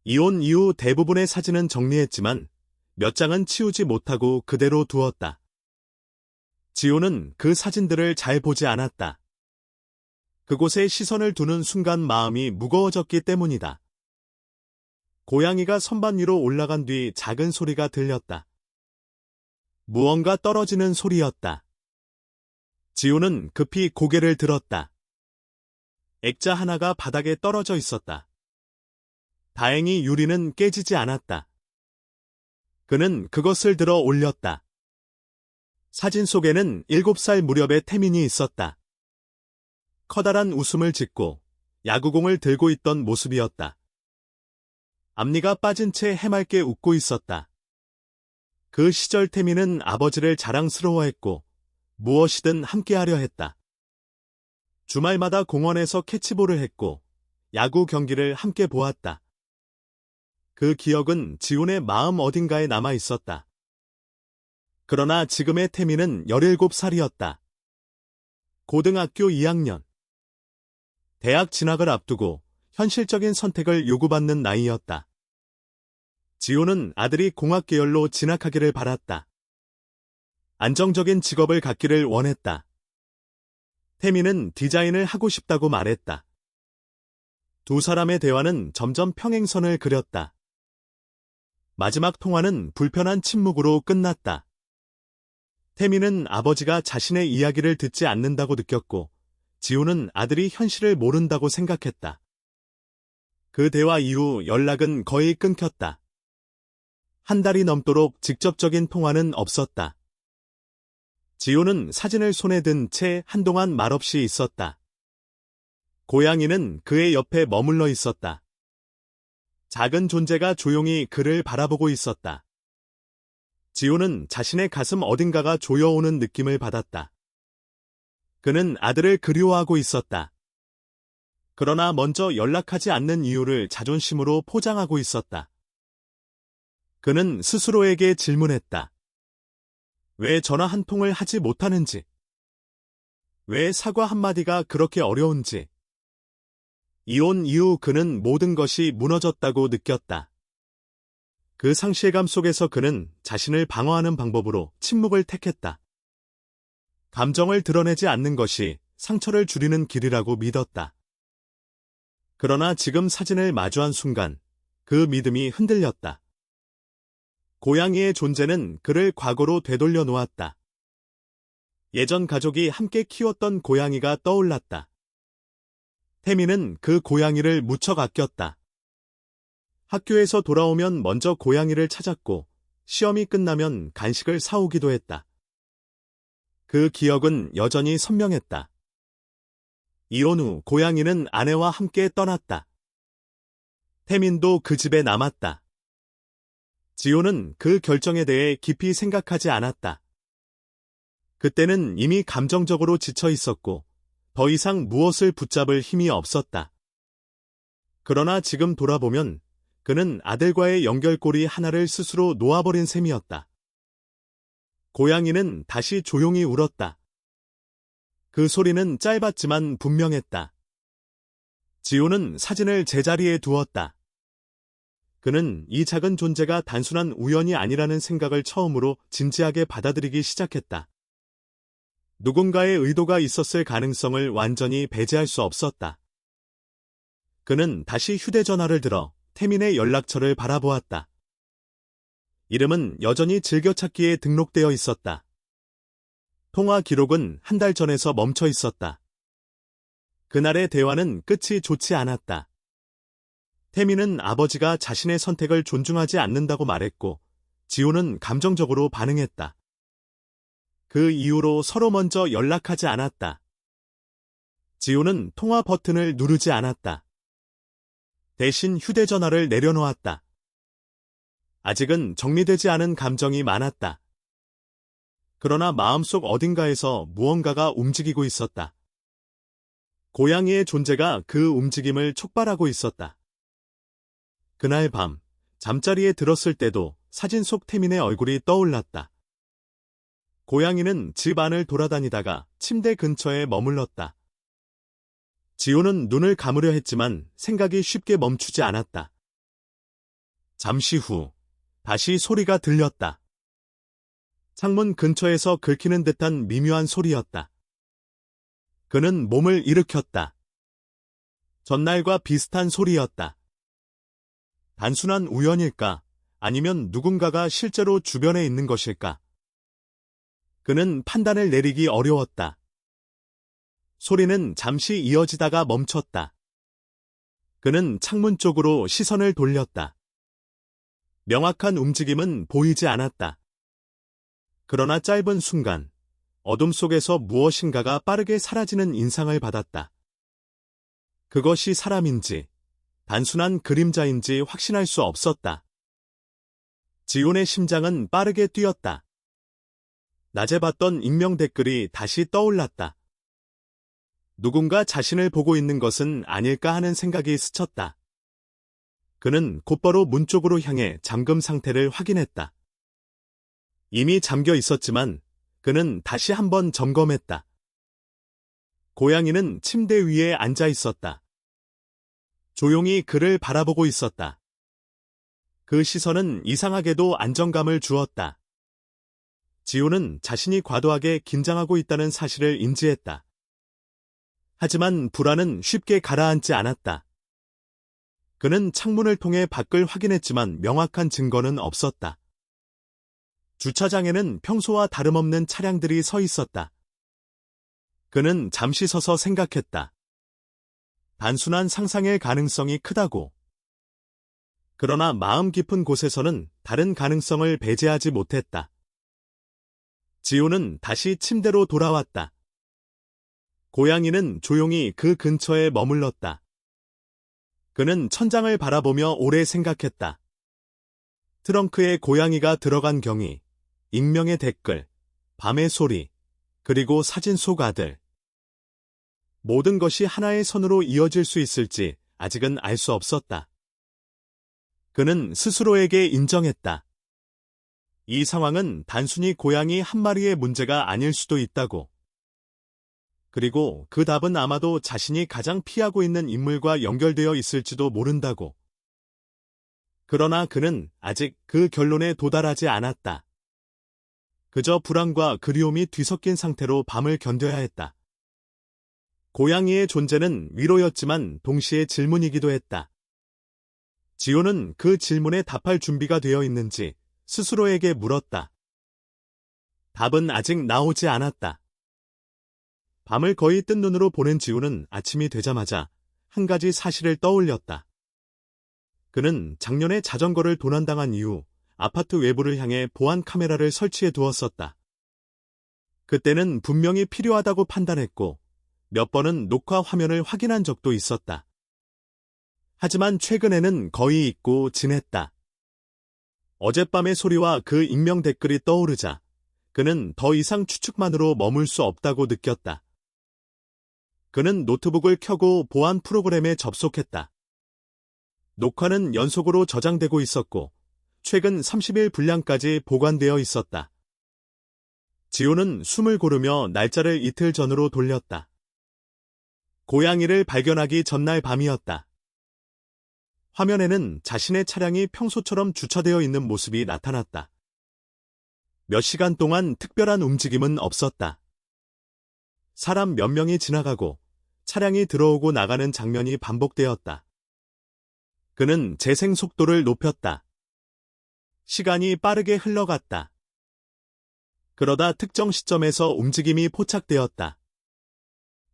이혼 이후 대부분의 사진은 정리했지만 몇 장은 치우지 못하고 그대로 두었다. 지호는 그 사진들을 잘 보지 않았다. 그곳에 시선을 두는 순간 마음이 무거워졌기 때문이다. 고양이가 선반 위로 올라간 뒤 작은 소리가 들렸다. 무언가 떨어지는 소리였다. 지호는 급히 고개를 들었다. 액자 하나가 바닥에 떨어져 있었다. 다행히 유리는 깨지지 않았다. 그는 그것을 들어 올렸다. 사진 속에는 7살 무렵의 태민이 있었다. 커다란 웃음을 짓고 야구공을 들고 있던 모습이었다. 앞니가 빠진 채 해맑게 웃고 있었다. 그 시절 태민은 아버지를 자랑스러워했고 무엇이든 함께하려 했다. 주말마다 공원에서 캐치볼을 했고 야구 경기를 함께 보았다. 그 기억은 지훈의 마음 어딘가에 남아 있었다. 그러나 지금의 태민은 17살이었다. 고등학교 2학년. 대학 진학을 앞두고 현실적인 선택을 요구받는 나이였다. 지훈은 아들이 공학계열로 진학하기를 바랐다. 안정적인 직업을 갖기를 원했다. 태민은 디자인을 하고 싶다고 말했다. 두 사람의 대화는 점점 평행선을 그렸다. 마지막 통화는 불편한 침묵으로 끝났다. 태민은 아버지가 자신의 이야기를 듣지 않는다고 느꼈고 지훈은 아들이 현실을 모른다고 생각했다. 그 대화 이후 연락은 거의 끊겼다. 한 달이 넘도록 직접적인 통화는 없었다. 지훈은 사진을 손에 든 채 한동안 말없이 있었다. 고양이는 그의 옆에 머물러 있었다. 작은 존재가 조용히 그를 바라보고 있었다. 지훈은 자신의 가슴 어딘가가 조여오는 느낌을 받았다. 그는 아들을 그리워하고 있었다. 그러나 먼저 연락하지 않는 이유를 자존심으로 포장하고 있었다. 그는 스스로에게 질문했다. 왜 전화 한 통을 하지 못하는지? 왜 사과 한마디가 그렇게 어려운지? 이혼 이후 그는 모든 것이 무너졌다고 느꼈다. 그 상실감 속에서 그는 자신을 방어하는 방법으로 침묵을 택했다. 감정을 드러내지 않는 것이 상처를 줄이는 길이라고 믿었다. 그러나 지금 사진을 마주한 순간 그 믿음이 흔들렸다. 고양이의 존재는 그를 과거로 되돌려 놓았다. 예전 가족이 함께 키웠던 고양이가 떠올랐다. 태민은 그 고양이를 무척 아꼈다. 학교에서 돌아오면 먼저 고양이를 찾았고 시험이 끝나면 간식을 사오기도 했다. 그 기억은 여전히 선명했다. 이혼 후 고양이는 아내와 함께 떠났다. 태민도 그 집에 남았다. 지호는 그 결정에 대해 깊이 생각하지 않았다. 그때는 이미 감정적으로 지쳐 있었고 더 이상 무엇을 붙잡을 힘이 없었다. 그러나 지금 돌아보면 그는 아들과의 연결고리 하나를 스스로 놓아버린 셈이었다. 고양이는 다시 조용히 울었다. 그 소리는 짧았지만 분명했다. 지호는 사진을 제자리에 두었다. 그는 이 작은 존재가 단순한 우연이 아니라는 생각을 처음으로 진지하게 받아들이기 시작했다. 누군가의 의도가 있었을 가능성을 완전히 배제할 수 없었다. 그는 다시 휴대전화를 들어 태민의 연락처를 바라보았다. 이름은 여전히 즐겨찾기에 등록되어 있었다. 통화 기록은 한 달 전에서 멈춰 있었다. 그날의 대화는 끝이 좋지 않았다. 태민은 아버지가 자신의 선택을 존중하지 않는다고 말했고 지호는 감정적으로 반응했다. 그 이후로 서로 먼저 연락하지 않았다. 지호는 통화 버튼을 누르지 않았다. 대신 휴대전화를 내려놓았다. 아직은 정리되지 않은 감정이 많았다. 그러나 마음속 어딘가에서 무언가가 움직이고 있었다. 고양이의 존재가 그 움직임을 촉발하고 있었다. 그날 밤, 잠자리에 들었을 때도 사진 속 태민의 얼굴이 떠올랐다. 고양이는 집 안을 돌아다니다가 침대 근처에 머물렀다. 지호는 눈을 감으려 했지만 생각이 쉽게 멈추지 않았다. 잠시 후, 다시 소리가 들렸다. 창문 근처에서 긁히는 듯한 미묘한 소리였다. 그는 몸을 일으켰다. 전날과 비슷한 소리였다. 단순한 우연일까? 아니면 누군가가 실제로 주변에 있는 것일까? 그는 판단을 내리기 어려웠다. 소리는 잠시 이어지다가 멈췄다. 그는 창문 쪽으로 시선을 돌렸다. 명확한 움직임은 보이지 않았다. 그러나 짧은 순간, 어둠 속에서 무엇인가가 빠르게 사라지는 인상을 받았다. 그것이 사람인지, 단순한 그림자인지 확신할 수 없었다. 지훈의 심장은 빠르게 뛰었다. 낮에 봤던 익명 댓글이 다시 떠올랐다. 누군가 자신을 보고 있는 것은 아닐까 하는 생각이 스쳤다. 그는 곧바로 문 쪽으로 향해 잠금 상태를 확인했다. 이미 잠겨 있었지만 그는 다시 한번 점검했다. 고양이는 침대 위에 앉아 있었다. 조용히 그를 바라보고 있었다. 그 시선은 이상하게도 안정감을 주었다. 지훈은 자신이 과도하게 긴장하고 있다는 사실을 인지했다. 하지만 불안은 쉽게 가라앉지 않았다. 그는 창문을 통해 밖을 확인했지만 명확한 증거는 없었다. 주차장에는 평소와 다름없는 차량들이 서 있었다. 그는 잠시 서서 생각했다. 단순한 상상의 가능성이 크다고. 그러나 마음 깊은 곳에서는 다른 가능성을 배제하지 못했다. 지훈은 다시 침대로 돌아왔다. 고양이는 조용히 그 근처에 머물렀다. 그는 천장을 바라보며 오래 생각했다. 트렁크에 고양이가 들어간 경위, 익명의 댓글, 밤의 소리, 그리고 사진 속 아들. 모든 것이 하나의 선으로 이어질 수 있을지 아직은 알 수 없었다. 그는 스스로에게 인정했다. 이 상황은 단순히 고양이 한 마리의 문제가 아닐 수도 있다고. 그리고 그 답은 아마도 자신이 가장 피하고 있는 인물과 연결되어 있을지도 모른다고. 그러나 그는 아직 그 결론에 도달하지 않았다. 그저 불안과 그리움이 뒤섞인 상태로 밤을 견뎌야 했다. 고양이의 존재는 위로였지만 동시에 질문이기도 했다. 지호는 그 질문에 답할 준비가 되어 있는지 스스로에게 물었다. 답은 아직 나오지 않았다. 밤을 거의 뜬 눈으로 보낸 지훈은 아침이 되자마자 한 가지 사실을 떠올렸다. 그는 작년에 자전거를 도난당한 이후 아파트 외부를 향해 보안 카메라를 설치해 두었었다. 그때는 분명히 필요하다고 판단했고 몇 번은 녹화 화면을 확인한 적도 있었다. 하지만 최근에는 거의 잊고 지냈다. 어젯밤의 소리와 그 익명 댓글이 떠오르자 그는 더 이상 추측만으로 머물 수 없다고 느꼈다. 그는 노트북을 켜고 보안 프로그램에 접속했다. 녹화는 연속으로 저장되고 있었고 최근 30일 분량까지 보관되어 있었다. 지호는 숨을 고르며 날짜를 이틀 전으로 돌렸다. 고양이를 발견하기 전날 밤이었다. 화면에는 자신의 차량이 평소처럼 주차되어 있는 모습이 나타났다. 몇 시간 동안 특별한 움직임은 없었다. 사람 몇 명이 지나가고 차량이 들어오고 나가는 장면이 반복되었다. 그는 재생 속도를 높였다. 시간이 빠르게 흘러갔다. 그러다 특정 시점에서 움직임이 포착되었다.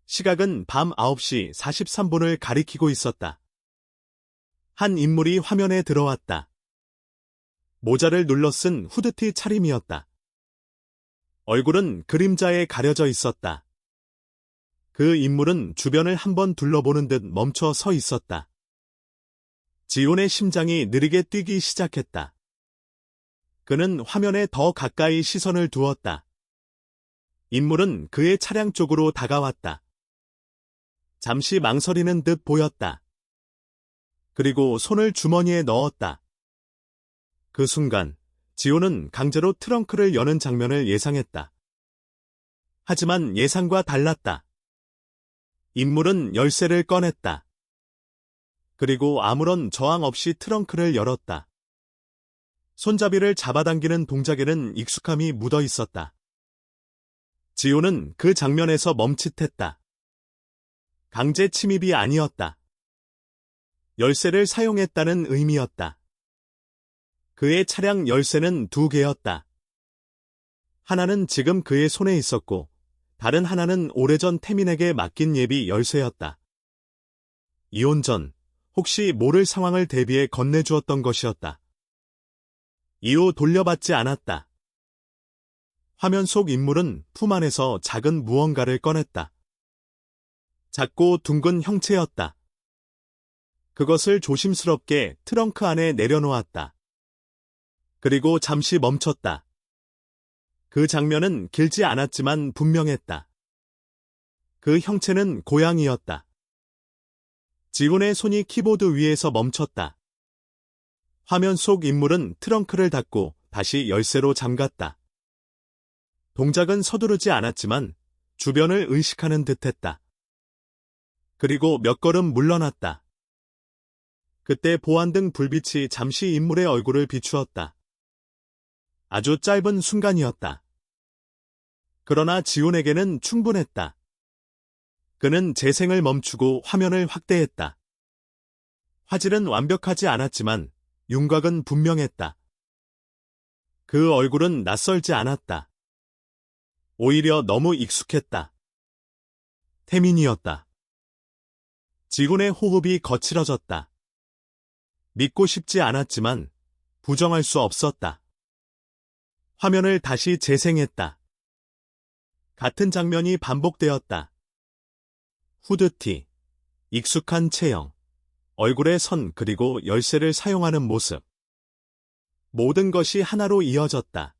시각은 밤 9시 43분을 가리키고 있었다. 한 인물이 화면에 들어왔다. 모자를 눌러 쓴 후드티 차림이었다. 얼굴은 그림자에 가려져 있었다. 그 인물은 주변을 한번 둘러보는 듯 멈춰 서 있었다. 지훈의 심장이 느리게 뛰기 시작했다. 그는 화면에 더 가까이 시선을 두었다. 인물은 그의 차량 쪽으로 다가왔다. 잠시 망설이는 듯 보였다. 그리고 손을 주머니에 넣었다. 그 순간 지호는 강제로 트렁크를 여는 장면을 예상했다. 하지만 예상과 달랐다. 인물은 열쇠를 꺼냈다. 그리고 아무런 저항 없이 트렁크를 열었다. 손잡이를 잡아당기는 동작에는 익숙함이 묻어 있었다. 지호는 그 장면에서 멈칫했다. 강제 침입이 아니었다. 열쇠를 사용했다는 의미였다. 그의 차량 열쇠는 두 개였다. 하나는 지금 그의 손에 있었고 다른 하나는 오래전 태민에게 맡긴 예비 열쇠였다. 이혼 전 혹시 모를 상황을 대비해 건네주었던 것이었다. 이후 돌려받지 않았다. 화면 속 인물은 품 안에서 작은 무언가를 꺼냈다. 작고 둥근 형체였다. 그것을 조심스럽게 트렁크 안에 내려놓았다. 그리고 잠시 멈췄다. 그 장면은 길지 않았지만 분명했다. 그 형체는 고양이였다. 지훈의 손이 키보드 위에서 멈췄다. 화면 속 인물은 트렁크를 닫고 다시 열쇠로 잠갔다. 동작은 서두르지 않았지만 주변을 의식하는 듯했다. 그리고 몇 걸음 물러났다. 그때 보안등 불빛이 잠시 인물의 얼굴을 비추었다. 아주 짧은 순간이었다. 그러나 지훈에게는 충분했다. 그는 재생을 멈추고 화면을 확대했다. 화질은 완벽하지 않았지만 윤곽은 분명했다. 그 얼굴은 낯설지 않았다. 오히려 너무 익숙했다. 태민이었다. 지훈의 호흡이 거칠어졌다. 믿고 싶지 않았지만 부정할 수 없었다. 화면을 다시 재생했다. 같은 장면이 반복되었다. 후드티, 익숙한 체형, 얼굴의 선 그리고 열쇠를 사용하는 모습. 모든 것이 하나로 이어졌다.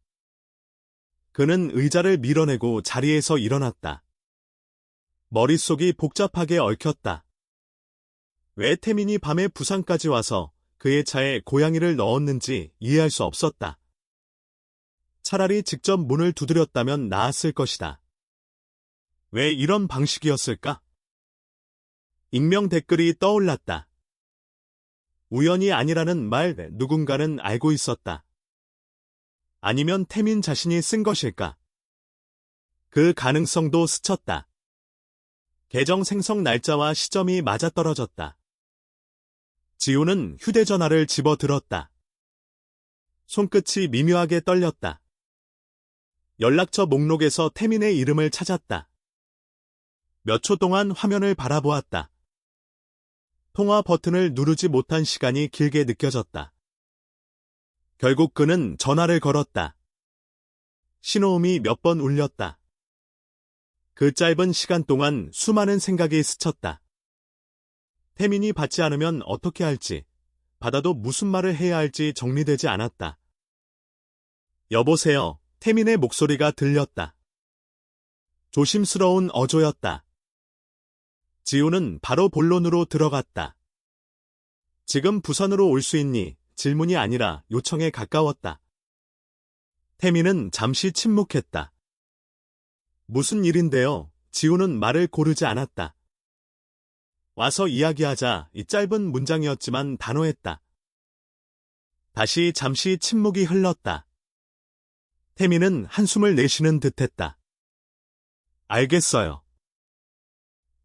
그는 의자를 밀어내고 자리에서 일어났다. 머릿속이 복잡하게 얽혔다. 왜 태민이 밤에 부산까지 와서 그의 차에 고양이를 넣었는지 이해할 수 없었다. 차라리 직접 문을 두드렸다면 나았을 것이다. 왜 이런 방식이었을까? 익명 댓글이 떠올랐다. 우연이 아니라는 말 누군가는 알고 있었다. 아니면 태민 자신이 쓴 것일까? 그 가능성도 스쳤다. 계정 생성 날짜와 시점이 맞아떨어졌다. 지훈은 휴대전화를 집어들었다. 손끝이 미묘하게 떨렸다. 연락처 목록에서 태민의 이름을 찾았다. 몇 초 동안 화면을 바라보았다. 통화 버튼을 누르지 못한 시간이 길게 느껴졌다. 결국 그는 전화를 걸었다. 신호음이 몇 번 울렸다. 그 짧은 시간 동안 수많은 생각이 스쳤다. 태민이 받지 않으면 어떻게 할지, 받아도 무슨 말을 해야 할지 정리되지 않았다. 여보세요. 태민의 목소리가 들렸다. 조심스러운 어조였다. 지훈은 바로 본론으로 들어갔다. 지금 부산으로 올 수 있니? 질문이 아니라 요청에 가까웠다. 태민은 잠시 침묵했다. 무슨 일인데요? 지훈은 말을 고르지 않았다. 와서 이야기하자. 이 짧은 문장이었지만 단호했다. 다시 잠시 침묵이 흘렀다. 태민은 한숨을 내쉬는 듯했다. 알겠어요.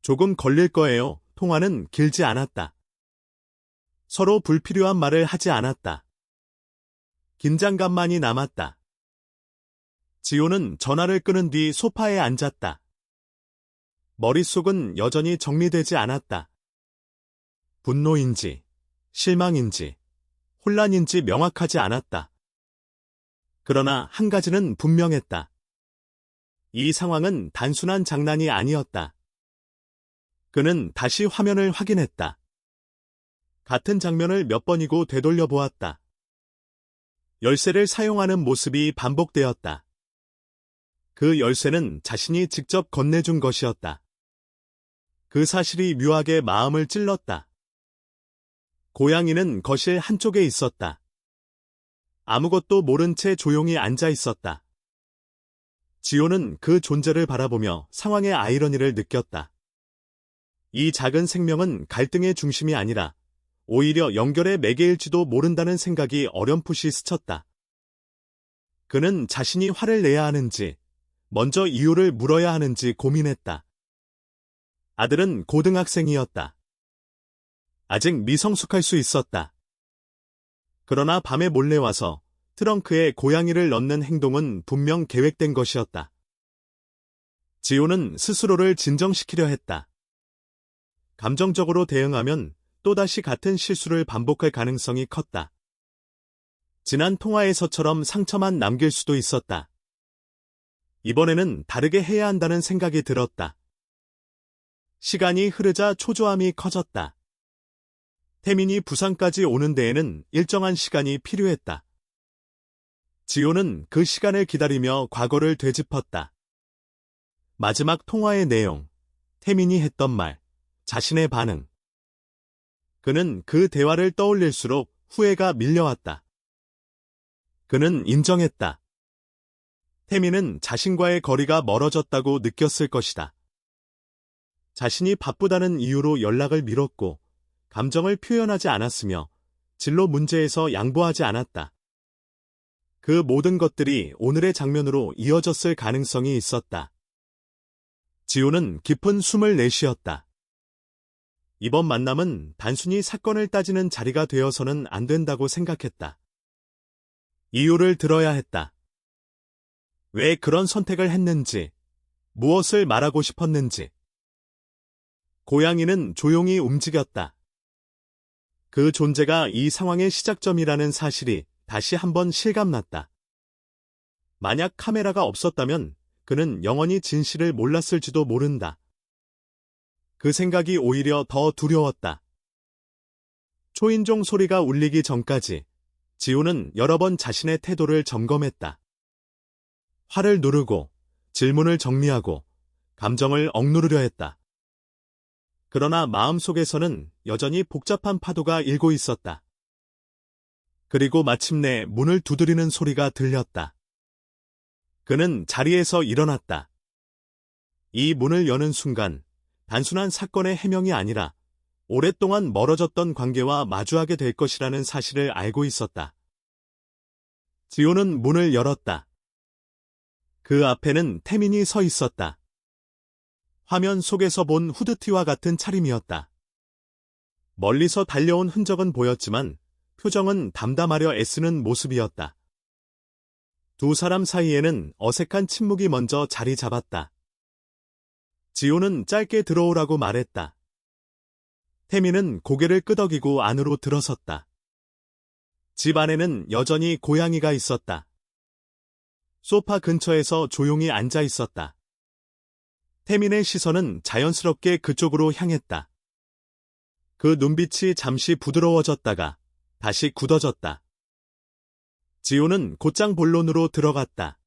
조금 걸릴 거예요. 통화는 길지 않았다. 서로 불필요한 말을 하지 않았다. 긴장감만이 남았다. 지호는 전화를 끊은 뒤 소파에 앉았다. 머릿속은 여전히 정리되지 않았다. 분노인지, 실망인지, 혼란인지 명확하지 않았다. 그러나 한 가지는 분명했다. 이 상황은 단순한 장난이 아니었다. 그는 다시 화면을 확인했다. 같은 장면을 몇 번이고 되돌려 보았다. 열쇠를 사용하는 모습이 반복되었다. 그 열쇠는 자신이 직접 건네준 것이었다. 그 사실이 묘하게 마음을 찔렀다. 고양이는 거실 한쪽에 있었다. 아무것도 모른 채 조용히 앉아 있었다. 지호는 그 존재를 바라보며 상황의 아이러니를 느꼈다. 이 작은 생명은 갈등의 중심이 아니라 오히려 연결의 매개일지도 모른다는 생각이 어렴풋이 스쳤다. 그는 자신이 화를 내야 하는지, 먼저 이유를 물어야 하는지 고민했다. 아들은 고등학생이었다. 아직 미성숙할 수 있었다. 그러나 밤에 몰래 와서 트렁크에 고양이를 넣는 행동은 분명 계획된 것이었다. 지호는 스스로를 진정시키려 했다. 감정적으로 대응하면 또다시 같은 실수를 반복할 가능성이 컸다. 지난 통화에서처럼 상처만 남길 수도 있었다. 이번에는 다르게 해야 한다는 생각이 들었다. 시간이 흐르자 초조함이 커졌다. 태민이 부산까지 오는 데에는 일정한 시간이 필요했다. 지호는 그 시간을 기다리며 과거를 되짚었다. 마지막 통화의 내용, 태민이 했던 말, 자신의 반응. 그는 그 대화를 떠올릴수록 후회가 밀려왔다. 그는 인정했다. 태민은 자신과의 거리가 멀어졌다고 느꼈을 것이다. 자신이 바쁘다는 이유로 연락을 미뤘고 감정을 표현하지 않았으며 진로 문제에서 양보하지 않았다. 그 모든 것들이 오늘의 장면으로 이어졌을 가능성이 있었다. 지호는 깊은 숨을 내쉬었다. 이번 만남은 단순히 사건을 따지는 자리가 되어서는 안 된다고 생각했다. 이유를 들어야 했다. 왜 그런 선택을 했는지, 무엇을 말하고 싶었는지. 고양이는 조용히 움직였다. 그 존재가 이 상황의 시작점이라는 사실이 다시 한번 실감났다. 만약 카메라가 없었다면 그는 영원히 진실을 몰랐을지도 모른다. 그 생각이 오히려 더 두려웠다. 초인종 소리가 울리기 전까지 지호는 여러 번 자신의 태도를 점검했다. 화를 누르고 질문을 정리하고 감정을 억누르려 했다. 그러나 마음속에서는 여전히 복잡한 파도가 일고 있었다. 그리고 마침내 문을 두드리는 소리가 들렸다. 그는 자리에서 일어났다. 이 문을 여는 순간 단순한 사건의 해명이 아니라 오랫동안 멀어졌던 관계와 마주하게 될 것이라는 사실을 알고 있었다. 지호는 문을 열었다. 그 앞에는 태민이 서 있었다. 화면 속에서 본 후드티와 같은 차림이었다. 멀리서 달려온 흔적은 보였지만 표정은 담담하려 애쓰는 모습이었다. 두 사람 사이에는 어색한 침묵이 먼저 자리 잡았다. 지호는 짧게 들어오라고 말했다. 태민은 고개를 끄덕이고 안으로 들어섰다. 집 안에는 여전히 고양이가 있었다. 소파 근처에서 조용히 앉아 있었다. 태민의 시선은 자연스럽게 그쪽으로 향했다. 그 눈빛이 잠시 부드러워졌다가 다시 굳어졌다. 지호는 곧장 본론으로 들어갔다.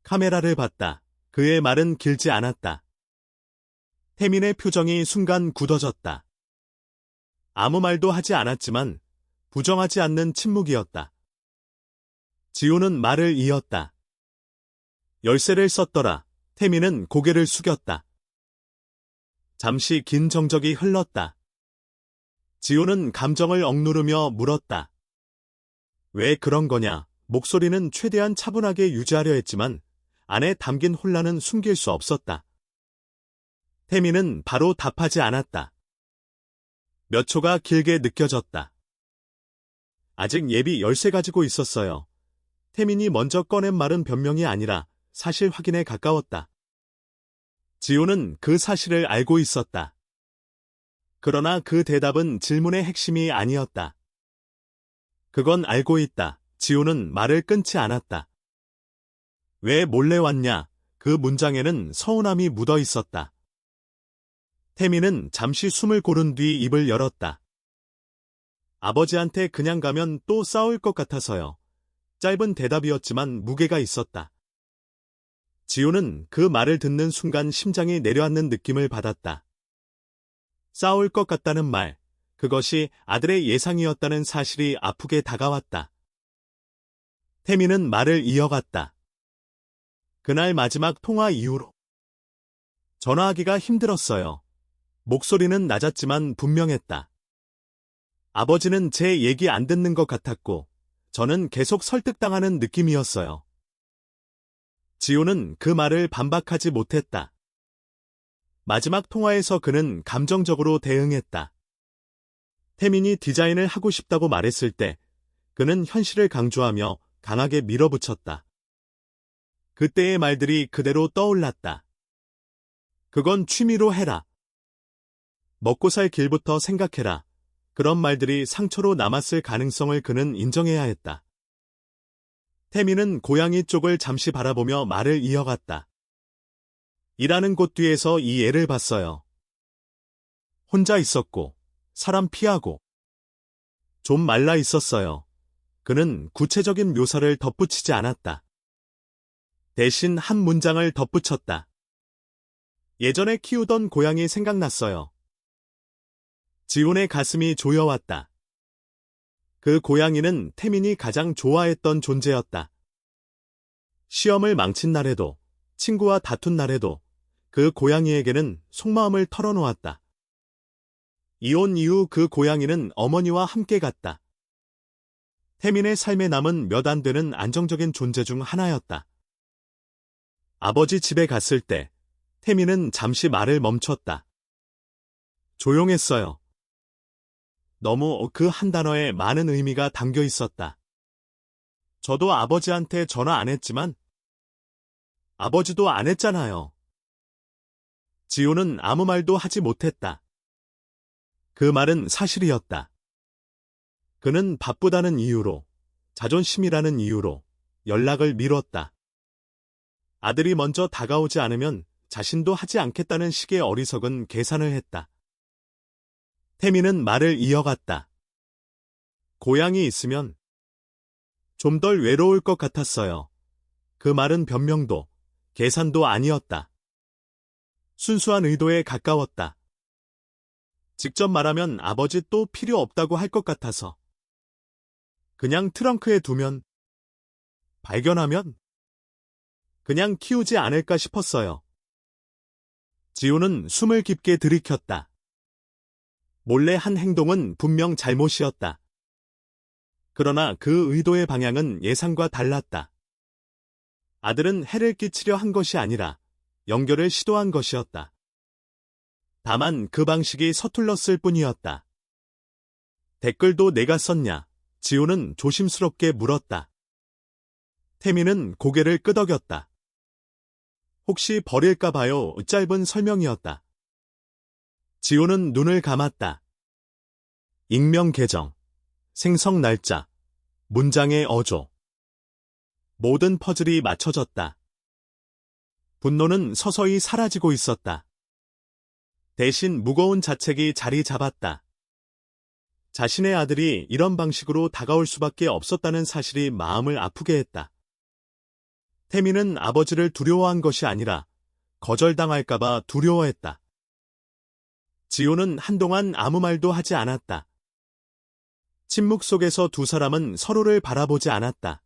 카메라를 봤다. 그의 말은 길지 않았다. 태민의 표정이 순간 굳어졌다. 아무 말도 하지 않았지만 부정하지 않는 침묵이었다. 지호는 말을 이었다. 열쇠를 썼더라. 태민은 고개를 숙였다. 잠시 긴 정적이 흘렀다. 지호는 감정을 억누르며 물었다. 왜 그런 거냐? 목소리는 최대한 차분하게 유지하려 했지만 안에 담긴 혼란은 숨길 수 없었다. 태민은 바로 답하지 않았다. 몇 초가 길게 느껴졌다. 아직 예비 열쇠 가지고 있었어요. 태민이 먼저 꺼낸 말은 변명이 아니라 사실 확인에 가까웠다. 지호는 그 사실을 알고 있었다. 그러나 그 대답은 질문의 핵심이 아니었다. 그건 알고 있다. 지호는 말을 끊지 않았다. 왜 몰래 왔냐? 그 문장에는 서운함이 묻어 있었다. 태민은 잠시 숨을 고른 뒤 입을 열었다. 아버지한테 그냥 가면 또 싸울 것 같아서요. 짧은 대답이었지만 무게가 있었다. 지호는 그 말을 듣는 순간 심장이 내려앉는 느낌을 받았다. 싸울 것 같다는 말, 그것이 아들의 예상이었다는 사실이 아프게 다가왔다. 태민은 말을 이어갔다. 그날 마지막 통화 이후로 전화하기가 힘들었어요. 목소리는 낮았지만 분명했다. 아버지는 제 얘기 안 듣는 것 같았고 저는 계속 설득당하는 느낌이었어요. 지호는 그 말을 반박하지 못했다. 마지막 통화에서 그는 감정적으로 대응했다. 태민이 디자인을 하고 싶다고 말했을 때 그는 현실을 강조하며 강하게 밀어붙였다. 그때의 말들이 그대로 떠올랐다. 그건 취미로 해라. 먹고 살 길부터 생각해라. 그런 말들이 상처로 남았을 가능성을 그는 인정해야 했다. 태민은 고양이 쪽을 잠시 바라보며 말을 이어갔다. 일하는 곳 뒤에서 이 애를 봤어요. 혼자 있었고, 사람 피하고, 좀 말라 있었어요. 그는 구체적인 묘사를 덧붙이지 않았다. 대신 한 문장을 덧붙였다. 예전에 키우던 고양이 생각났어요. 지훈의 가슴이 조여왔다. 그 고양이는 태민이 가장 좋아했던 존재였다. 시험을 망친 날에도, 친구와 다툰 날에도 그 고양이에게는 속마음을 털어놓았다. 이혼 이후 그 고양이는 어머니와 함께 갔다. 태민의 삶에 남은 몇 안 되는 안정적인 존재 중 하나였다. 아버지 집에 갔을 때 태민은 잠시 말을 멈췄다. 조용했어요. 너무 그 한 단어에 많은 의미가 담겨 있었다. 저도 아버지한테 전화 안 했지만 아버지도 안 했잖아요. 지호는 아무 말도 하지 못했다. 그 말은 사실이었다. 그는 바쁘다는 이유로, 자존심이라는 이유로 연락을 미뤘다. 아들이 먼저 다가오지 않으면 자신도 하지 않겠다는 식의 어리석은 계산을 했다. 태민은 말을 이어갔다. 고향이 있으면 좀 덜 외로울 것 같았어요. 그 말은 변명도, 계산도 아니었다. 순수한 의도에 가까웠다. 직접 말하면 아버지 또 필요 없다고 할 것 같아서. 그냥 트렁크에 두면, 발견하면, 그냥 키우지 않을까 싶었어요. 지호는 숨을 깊게 들이켰다. 몰래 한 행동은 분명 잘못이었다. 그러나 그 의도의 방향은 예상과 달랐다. 아들은 해를 끼치려 한 것이 아니라 연결을 시도한 것이었다. 다만 그 방식이 서툴렀을 뿐이었다. 댓글도 내가 썼냐? 지호는 조심스럽게 물었다. 태민은 고개를 끄덕였다. 혹시 버릴까 봐요. 짧은 설명이었다. 지호는 눈을 감았다. 익명 계정, 생성 날짜, 문장의 어조. 모든 퍼즐이 맞춰졌다. 분노는 서서히 사라지고 있었다. 대신 무거운 자책이 자리 잡았다. 자신의 아들이 이런 방식으로 다가올 수밖에 없었다는 사실이 마음을 아프게 했다. 태민은 아버지를 두려워한 것이 아니라 거절당할까봐 두려워했다. 지호는 한동안 아무 말도 하지 않았다. 침묵 속에서 두 사람은 서로를 바라보지 않았다.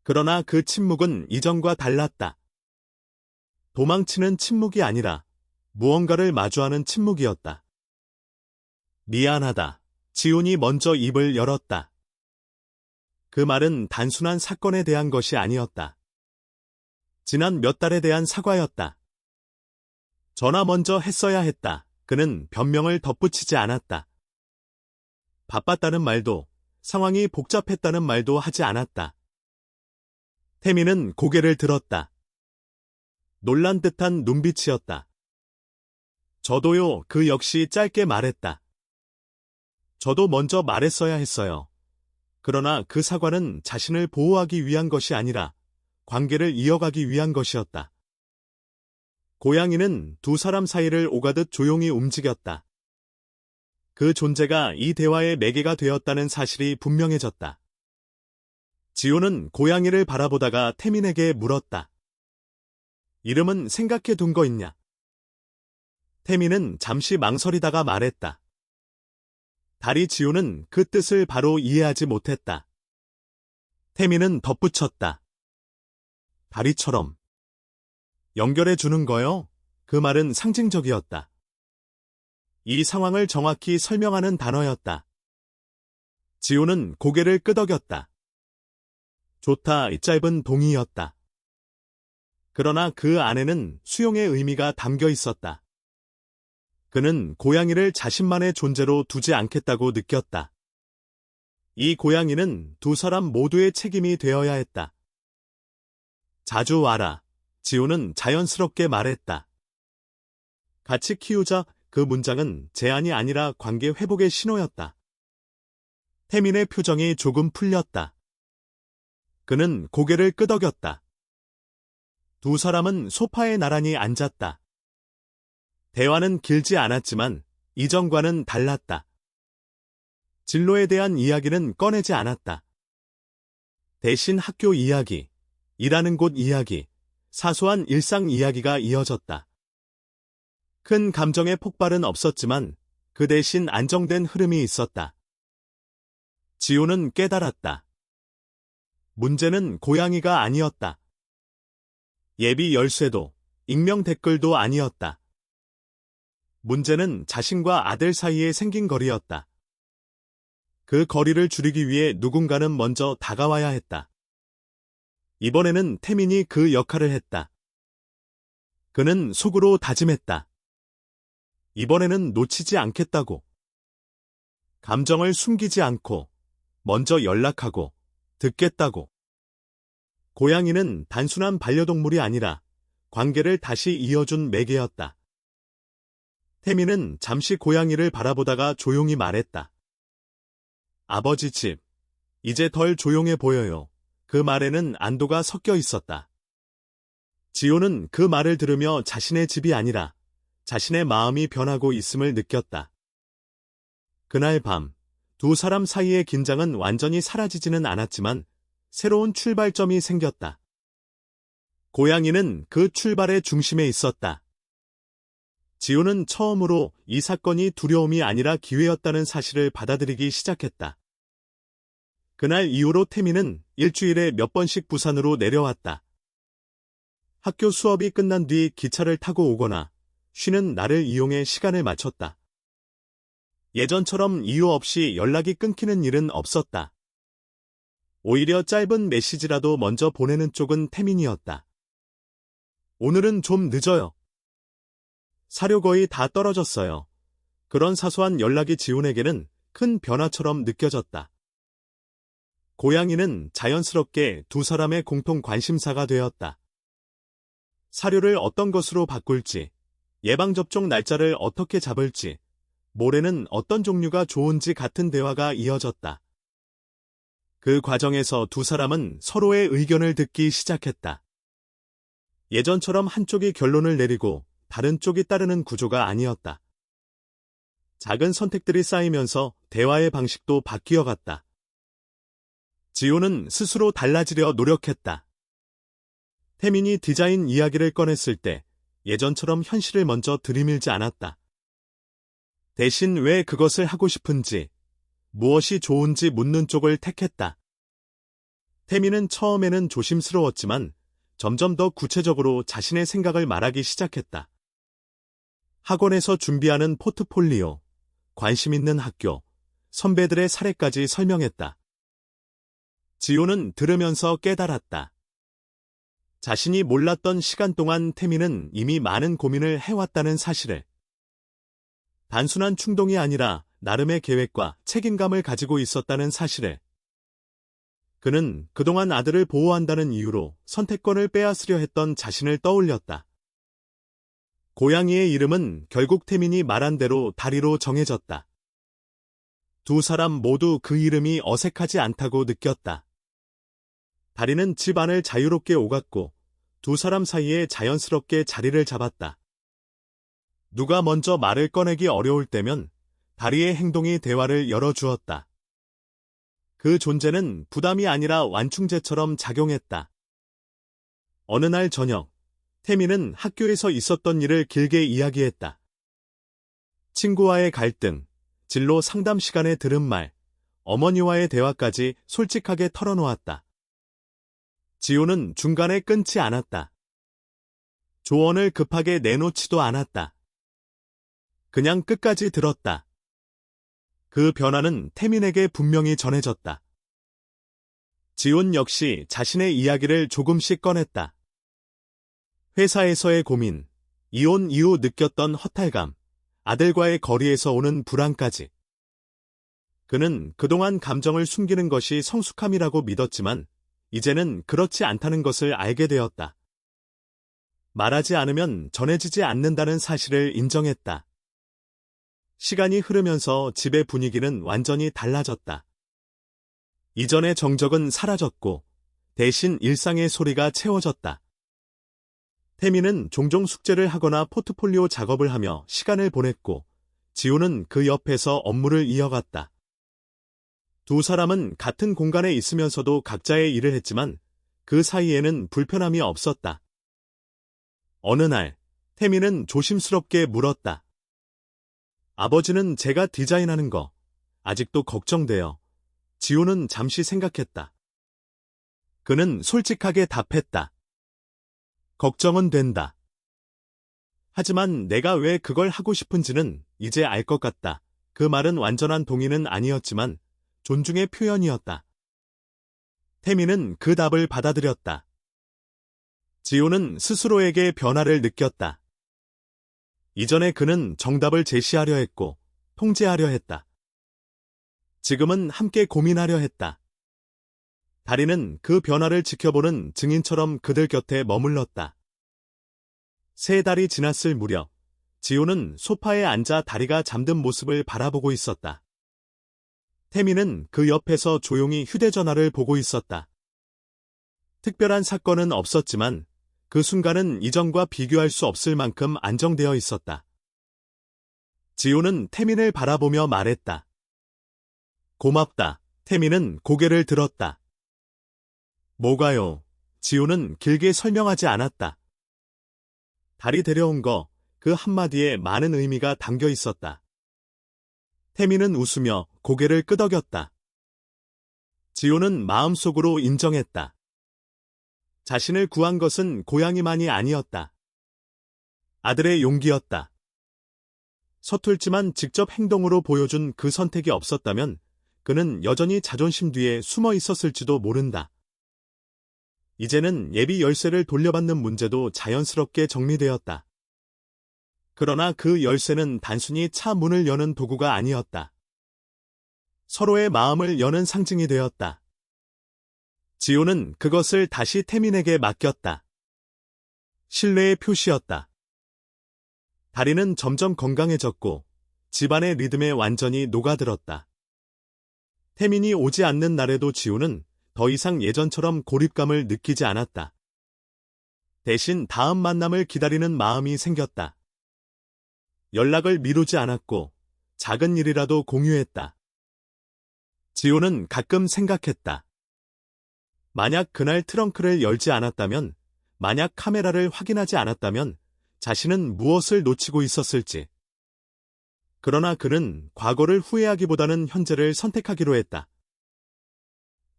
그러나 그 침묵은 이전과 달랐다. 도망치는 침묵이 아니라 무언가를 마주하는 침묵이었다. 미안하다. 지훈이 먼저 입을 열었다. 그 말은 단순한 사건에 대한 것이 아니었다. 지난 몇 달에 대한 사과였다. 전화 먼저 했어야 했다. 그는 변명을 덧붙이지 않았다. 바빴다는 말도, 상황이 복잡했다는 말도 하지 않았다. 태민은 고개를 들었다. 놀란 듯한 눈빛이었다. 저도요. 그 역시 짧게 말했다. 저도 먼저 말했어야 했어요. 그러나 그 사과는 자신을 보호하기 위한 것이 아니라 관계를 이어가기 위한 것이었다. 고양이는 두 사람 사이를 오가듯 조용히 움직였다. 그 존재가 이 대화의 매개가 되었다는 사실이 분명해졌다. 지호는 고양이를 바라보다가 태민에게 물었다. 이름은 생각해 둔 거 있냐? 태민은 잠시 망설이다가 말했다. 다리 지호는 그 뜻을 바로 이해하지 못했다. 태민은 덧붙였다. 다리처럼. 연결해 주는 거요? 그 말은 상징적이었다. 이 상황을 정확히 설명하는 단어였다. 지호는 고개를 끄덕였다. 좋다. 짧은 동의였다. 그러나 그 안에는 수용의 의미가 담겨 있었다. 그는 고양이를 자신만의 존재로 두지 않겠다고 느꼈다. 이 고양이는 두 사람 모두의 책임이 되어야 했다. 자주 와라. 지호는 자연스럽게 말했다. 같이 키우자. 그 문장은 제안이 아니라 관계 회복의 신호였다. 태민의 표정이 조금 풀렸다. 그는 고개를 끄덕였다. 두 사람은 소파에 나란히 앉았다. 대화는 길지 않았지만 이전과는 달랐다. 진로에 대한 이야기는 꺼내지 않았다. 대신 학교 이야기, 일하는 곳 이야기, 사소한 일상 이야기가 이어졌다. 큰 감정의 폭발은 없었지만 그 대신 안정된 흐름이 있었다. 지호는 깨달았다. 문제는 고양이가 아니었다. 예비 열쇠도, 익명 댓글도 아니었다. 문제는 자신과 아들 사이에 생긴 거리였다. 그 거리를 줄이기 위해 누군가는 먼저 다가와야 했다. 이번에는 태민이 그 역할을 했다. 그는 속으로 다짐했다. 이번에는 놓치지 않겠다고. 감정을 숨기지 않고 먼저 연락하고 듣겠다고. 고양이는 단순한 반려동물이 아니라 관계를 다시 이어준 매개였다. 태민은 잠시 고양이를 바라보다가 조용히 말했다. 아버지 집, 이제 덜 조용해 보여요. 그 말에는 안도가 섞여 있었다. 지호는 그 말을 들으며 자신의 집이 아니라 자신의 마음이 변하고 있음을 느꼈다. 그날 밤, 두 사람 사이의 긴장은 완전히 사라지지는 않았지만 새로운 출발점이 생겼다. 고양이는 그 출발의 중심에 있었다. 지호는 처음으로 이 사건이 두려움이 아니라 기회였다는 사실을 받아들이기 시작했다. 그날 이후로 태민은 일주일에 몇 번씩 부산으로 내려왔다. 학교 수업이 끝난 뒤 기차를 타고 오거나 쉬는 날을 이용해 시간을 맞췄다. 예전처럼 이유 없이 연락이 끊기는 일은 없었다. 오히려 짧은 메시지라도 먼저 보내는 쪽은 태민이었다. 오늘은 좀 늦어요. 사료 거의 다 떨어졌어요. 그런 사소한 연락이 지훈에게는 큰 변화처럼 느껴졌다. 고양이는 자연스럽게 두 사람의 공통 관심사가 되었다. 사료를 어떤 것으로 바꿀지, 예방접종 날짜를 어떻게 잡을지, 모레는 어떤 종류가 좋은지 같은 대화가 이어졌다. 그 과정에서 두 사람은 서로의 의견을 듣기 시작했다. 예전처럼 한쪽이 결론을 내리고 다른 쪽이 따르는 구조가 아니었다. 작은 선택들이 쌓이면서 대화의 방식도 바뀌어갔다. 지호는 스스로 달라지려 노력했다. 태민이 디자인 이야기를 꺼냈을 때 예전처럼 현실을 먼저 들이밀지 않았다. 대신 왜 그것을 하고 싶은지, 무엇이 좋은지 묻는 쪽을 택했다. 태민은 처음에는 조심스러웠지만 점점 더 구체적으로 자신의 생각을 말하기 시작했다. 학원에서 준비하는 포트폴리오, 관심 있는 학교, 선배들의 사례까지 설명했다. 지호는 들으면서 깨달았다. 자신이 몰랐던 시간 동안 태민은 이미 많은 고민을 해왔다는 사실을. 단순한 충동이 아니라 나름의 계획과 책임감을 가지고 있었다는 사실을. 그는 그동안 아들을 보호한다는 이유로 선택권을 빼앗으려 했던 자신을 떠올렸다. 고양이의 이름은 결국 태민이 말한 대로 다리로 정해졌다. 두 사람 모두 그 이름이 어색하지 않다고 느꼈다. 다리는 집 안을 자유롭게 오갔고 두 사람 사이에 자연스럽게 자리를 잡았다. 누가 먼저 말을 꺼내기 어려울 때면 다리의 행동이 대화를 열어주었다. 그 존재는 부담이 아니라 완충제처럼 작용했다. 어느 날 저녁, 태민은 학교에서 있었던 일을 길게 이야기했다. 친구와의 갈등, 진로 상담 시간에 들은 말, 어머니와의 대화까지 솔직하게 털어놓았다. 지호는 중간에 끊지 않았다. 조언을 급하게 내놓지도 않았다. 그냥 끝까지 들었다. 그 변화는 태민에게 분명히 전해졌다. 지훈 역시 자신의 이야기를 조금씩 꺼냈다. 회사에서의 고민, 이혼 이후 느꼈던 허탈감, 아들과의 거리에서 오는 불안까지. 그는 그동안 감정을 숨기는 것이 성숙함이라고 믿었지만 이제는 그렇지 않다는 것을 알게 되었다. 말하지 않으면 전해지지 않는다는 사실을 인정했다. 시간이 흐르면서 집의 분위기는 완전히 달라졌다. 이전의 정적은 사라졌고 대신 일상의 소리가 채워졌다. 태민은 종종 숙제를 하거나 포트폴리오 작업을 하며 시간을 보냈고 지호는 그 옆에서 업무를 이어갔다. 두 사람은 같은 공간에 있으면서도 각자의 일을 했지만 그 사이에는 불편함이 없었다. 어느 날, 태민은 조심스럽게 물었다. 아버지는 제가 디자인하는 거 아직도 걱정돼요. 지호는 잠시 생각했다. 그는 솔직하게 답했다. 걱정은 된다. 하지만 내가 왜 그걸 하고 싶은지는 이제 알 것 같다. 그 말은 완전한 동의는 아니었지만 존중의 표현이었다. 태민은 그 답을 받아들였다. 지호는 스스로에게 변화를 느꼈다. 이전에 그는 정답을 제시하려 했고 통제하려 했다. 지금은 함께 고민하려 했다. 다리는 그 변화를 지켜보는 증인처럼 그들 곁에 머물렀다. 3달이 지났을 무렵, 지호는 소파에 앉아 다리가 잠든 모습을 바라보고 있었다. 태민은 그 옆에서 조용히 휴대전화를 보고 있었다. 특별한 사건은 없었지만 그 순간은 이전과 비교할 수 없을 만큼 안정되어 있었다. 지호는 태민을 바라보며 말했다. 고맙다. 태민은 고개를 들었다. 뭐가요? 지호는 길게 설명하지 않았다. 다리 데려온 거, 그 한마디에 많은 의미가 담겨 있었다. 태민은 웃으며 고개를 끄덕였다. 지호는 마음속으로 인정했다. 자신을 구한 것은 고양이만이 아니었다. 아들의 용기였다. 서툴지만 직접 행동으로 보여준 그 선택이 없었다면 그는 여전히 자존심 뒤에 숨어 있었을지도 모른다. 이제는 예비 열쇠를 돌려받는 문제도 자연스럽게 정리되었다. 그러나 그 열쇠는 단순히 차 문을 여는 도구가 아니었다. 서로의 마음을 여는 상징이 되었다. 지호는 그것을 다시 태민에게 맡겼다. 신뢰의 표시였다. 다리는 점점 건강해졌고 집안의 리듬에 완전히 녹아들었다. 태민이 오지 않는 날에도 지호는 더 이상 예전처럼 고립감을 느끼지 않았다. 대신 다음 만남을 기다리는 마음이 생겼다. 연락을 미루지 않았고 작은 일이라도 공유했다. 지호는 가끔 생각했다. 만약 그날 트렁크를 열지 않았다면, 만약 카메라를 확인하지 않았다면 자신은 무엇을 놓치고 있었을지. 그러나 그는 과거를 후회하기보다는 현재를 선택하기로 했다.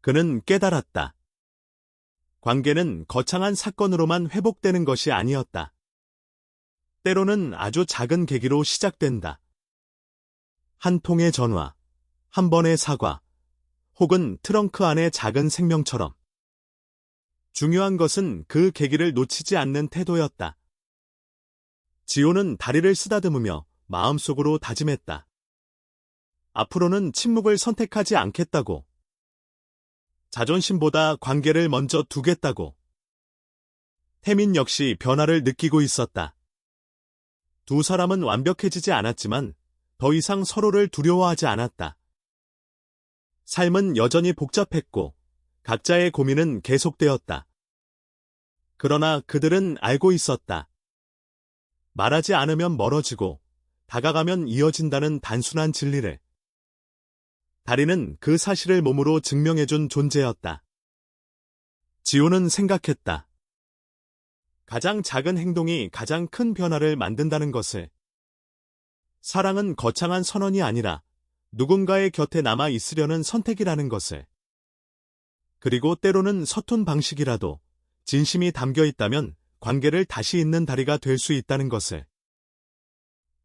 그는 깨달았다. 관계는 거창한 사건으로만 회복되는 것이 아니었다. 때로는 아주 작은 계기로 시작된다. 한 통의 전화, 한 번의 사과, 혹은 트렁크 안의 작은 생명처럼. 중요한 것은 그 계기를 놓치지 않는 태도였다. 지호는 다리를 쓰다듬으며 마음속으로 다짐했다. 앞으로는 침묵을 선택하지 않겠다고. 자존심보다 관계를 먼저 두겠다고. 태민 역시 변화를 느끼고 있었다. 두 사람은 완벽해지지 않았지만 더 이상 서로를 두려워하지 않았다. 삶은 여전히 복잡했고 각자의 고민은 계속되었다. 그러나 그들은 알고 있었다. 말하지 않으면 멀어지고 다가가면 이어진다는 단순한 진리를. 다리는 그 사실을 몸으로 증명해준 존재였다. 지호는 생각했다. 가장 작은 행동이 가장 큰 변화를 만든다는 것을. 사랑은 거창한 선언이 아니라 누군가의 곁에 남아 있으려는 선택이라는 것을. 그리고 때로는 서툰 방식이라도 진심이 담겨 있다면 관계를 다시 잇는 다리가 될 수 있다는 것을.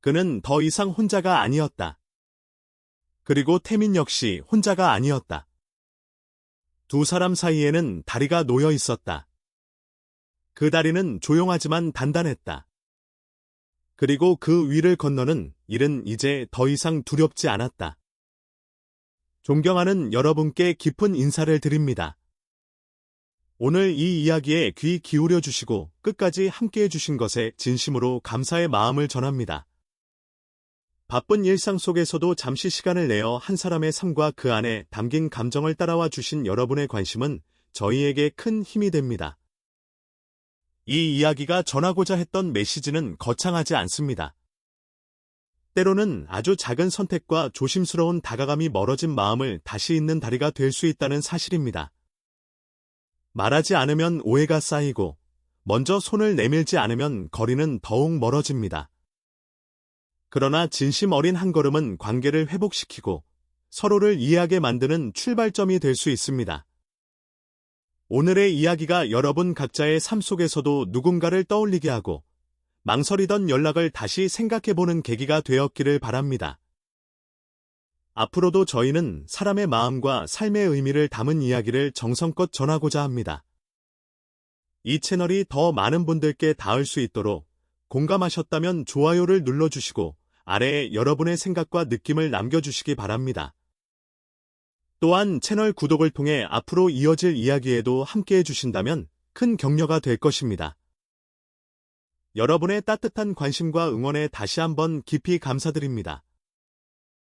그는 더 이상 혼자가 아니었다. 그리고 태민 역시 혼자가 아니었다. 두 사람 사이에는 다리가 놓여 있었다. 그 다리는 조용하지만 단단했다. 그리고 그 위를 건너는 일은 이제 더 이상 두렵지 않았다. 존경하는 여러분께 깊은 인사를 드립니다. 오늘 이 이야기에 귀 기울여 주시고 끝까지 함께해 주신 것에 진심으로 감사의 마음을 전합니다. 바쁜 일상 속에서도 잠시 시간을 내어 한 사람의 삶과 그 안에 담긴 감정을 따라와 주신 여러분의 관심은 저희에게 큰 힘이 됩니다. 이 이야기가 전하고자 했던 메시지는 거창하지 않습니다. 때로는 아주 작은 선택과 조심스러운 다가감이 멀어진 마음을 다시 잇는 다리가 될 수 있다는 사실입니다. 말하지 않으면 오해가 쌓이고, 먼저 손을 내밀지 않으면 거리는 더욱 멀어집니다. 그러나 진심 어린 한 걸음은 관계를 회복시키고 서로를 이해하게 만드는 출발점이 될 수 있습니다. 오늘의 이야기가 여러분 각자의 삶 속에서도 누군가를 떠올리게 하고 망설이던 연락을 다시 생각해보는 계기가 되었기를 바랍니다. 앞으로도 저희는 사람의 마음과 삶의 의미를 담은 이야기를 정성껏 전하고자 합니다. 이 채널이 더 많은 분들께 닿을 수 있도록 공감하셨다면 좋아요를 눌러주시고 아래에 여러분의 생각과 느낌을 남겨주시기 바랍니다. 또한 채널 구독을 통해 앞으로 이어질 이야기에도 함께해 주신다면 큰 격려가 될 것입니다. 여러분의 따뜻한 관심과 응원에 다시 한번 깊이 감사드립니다.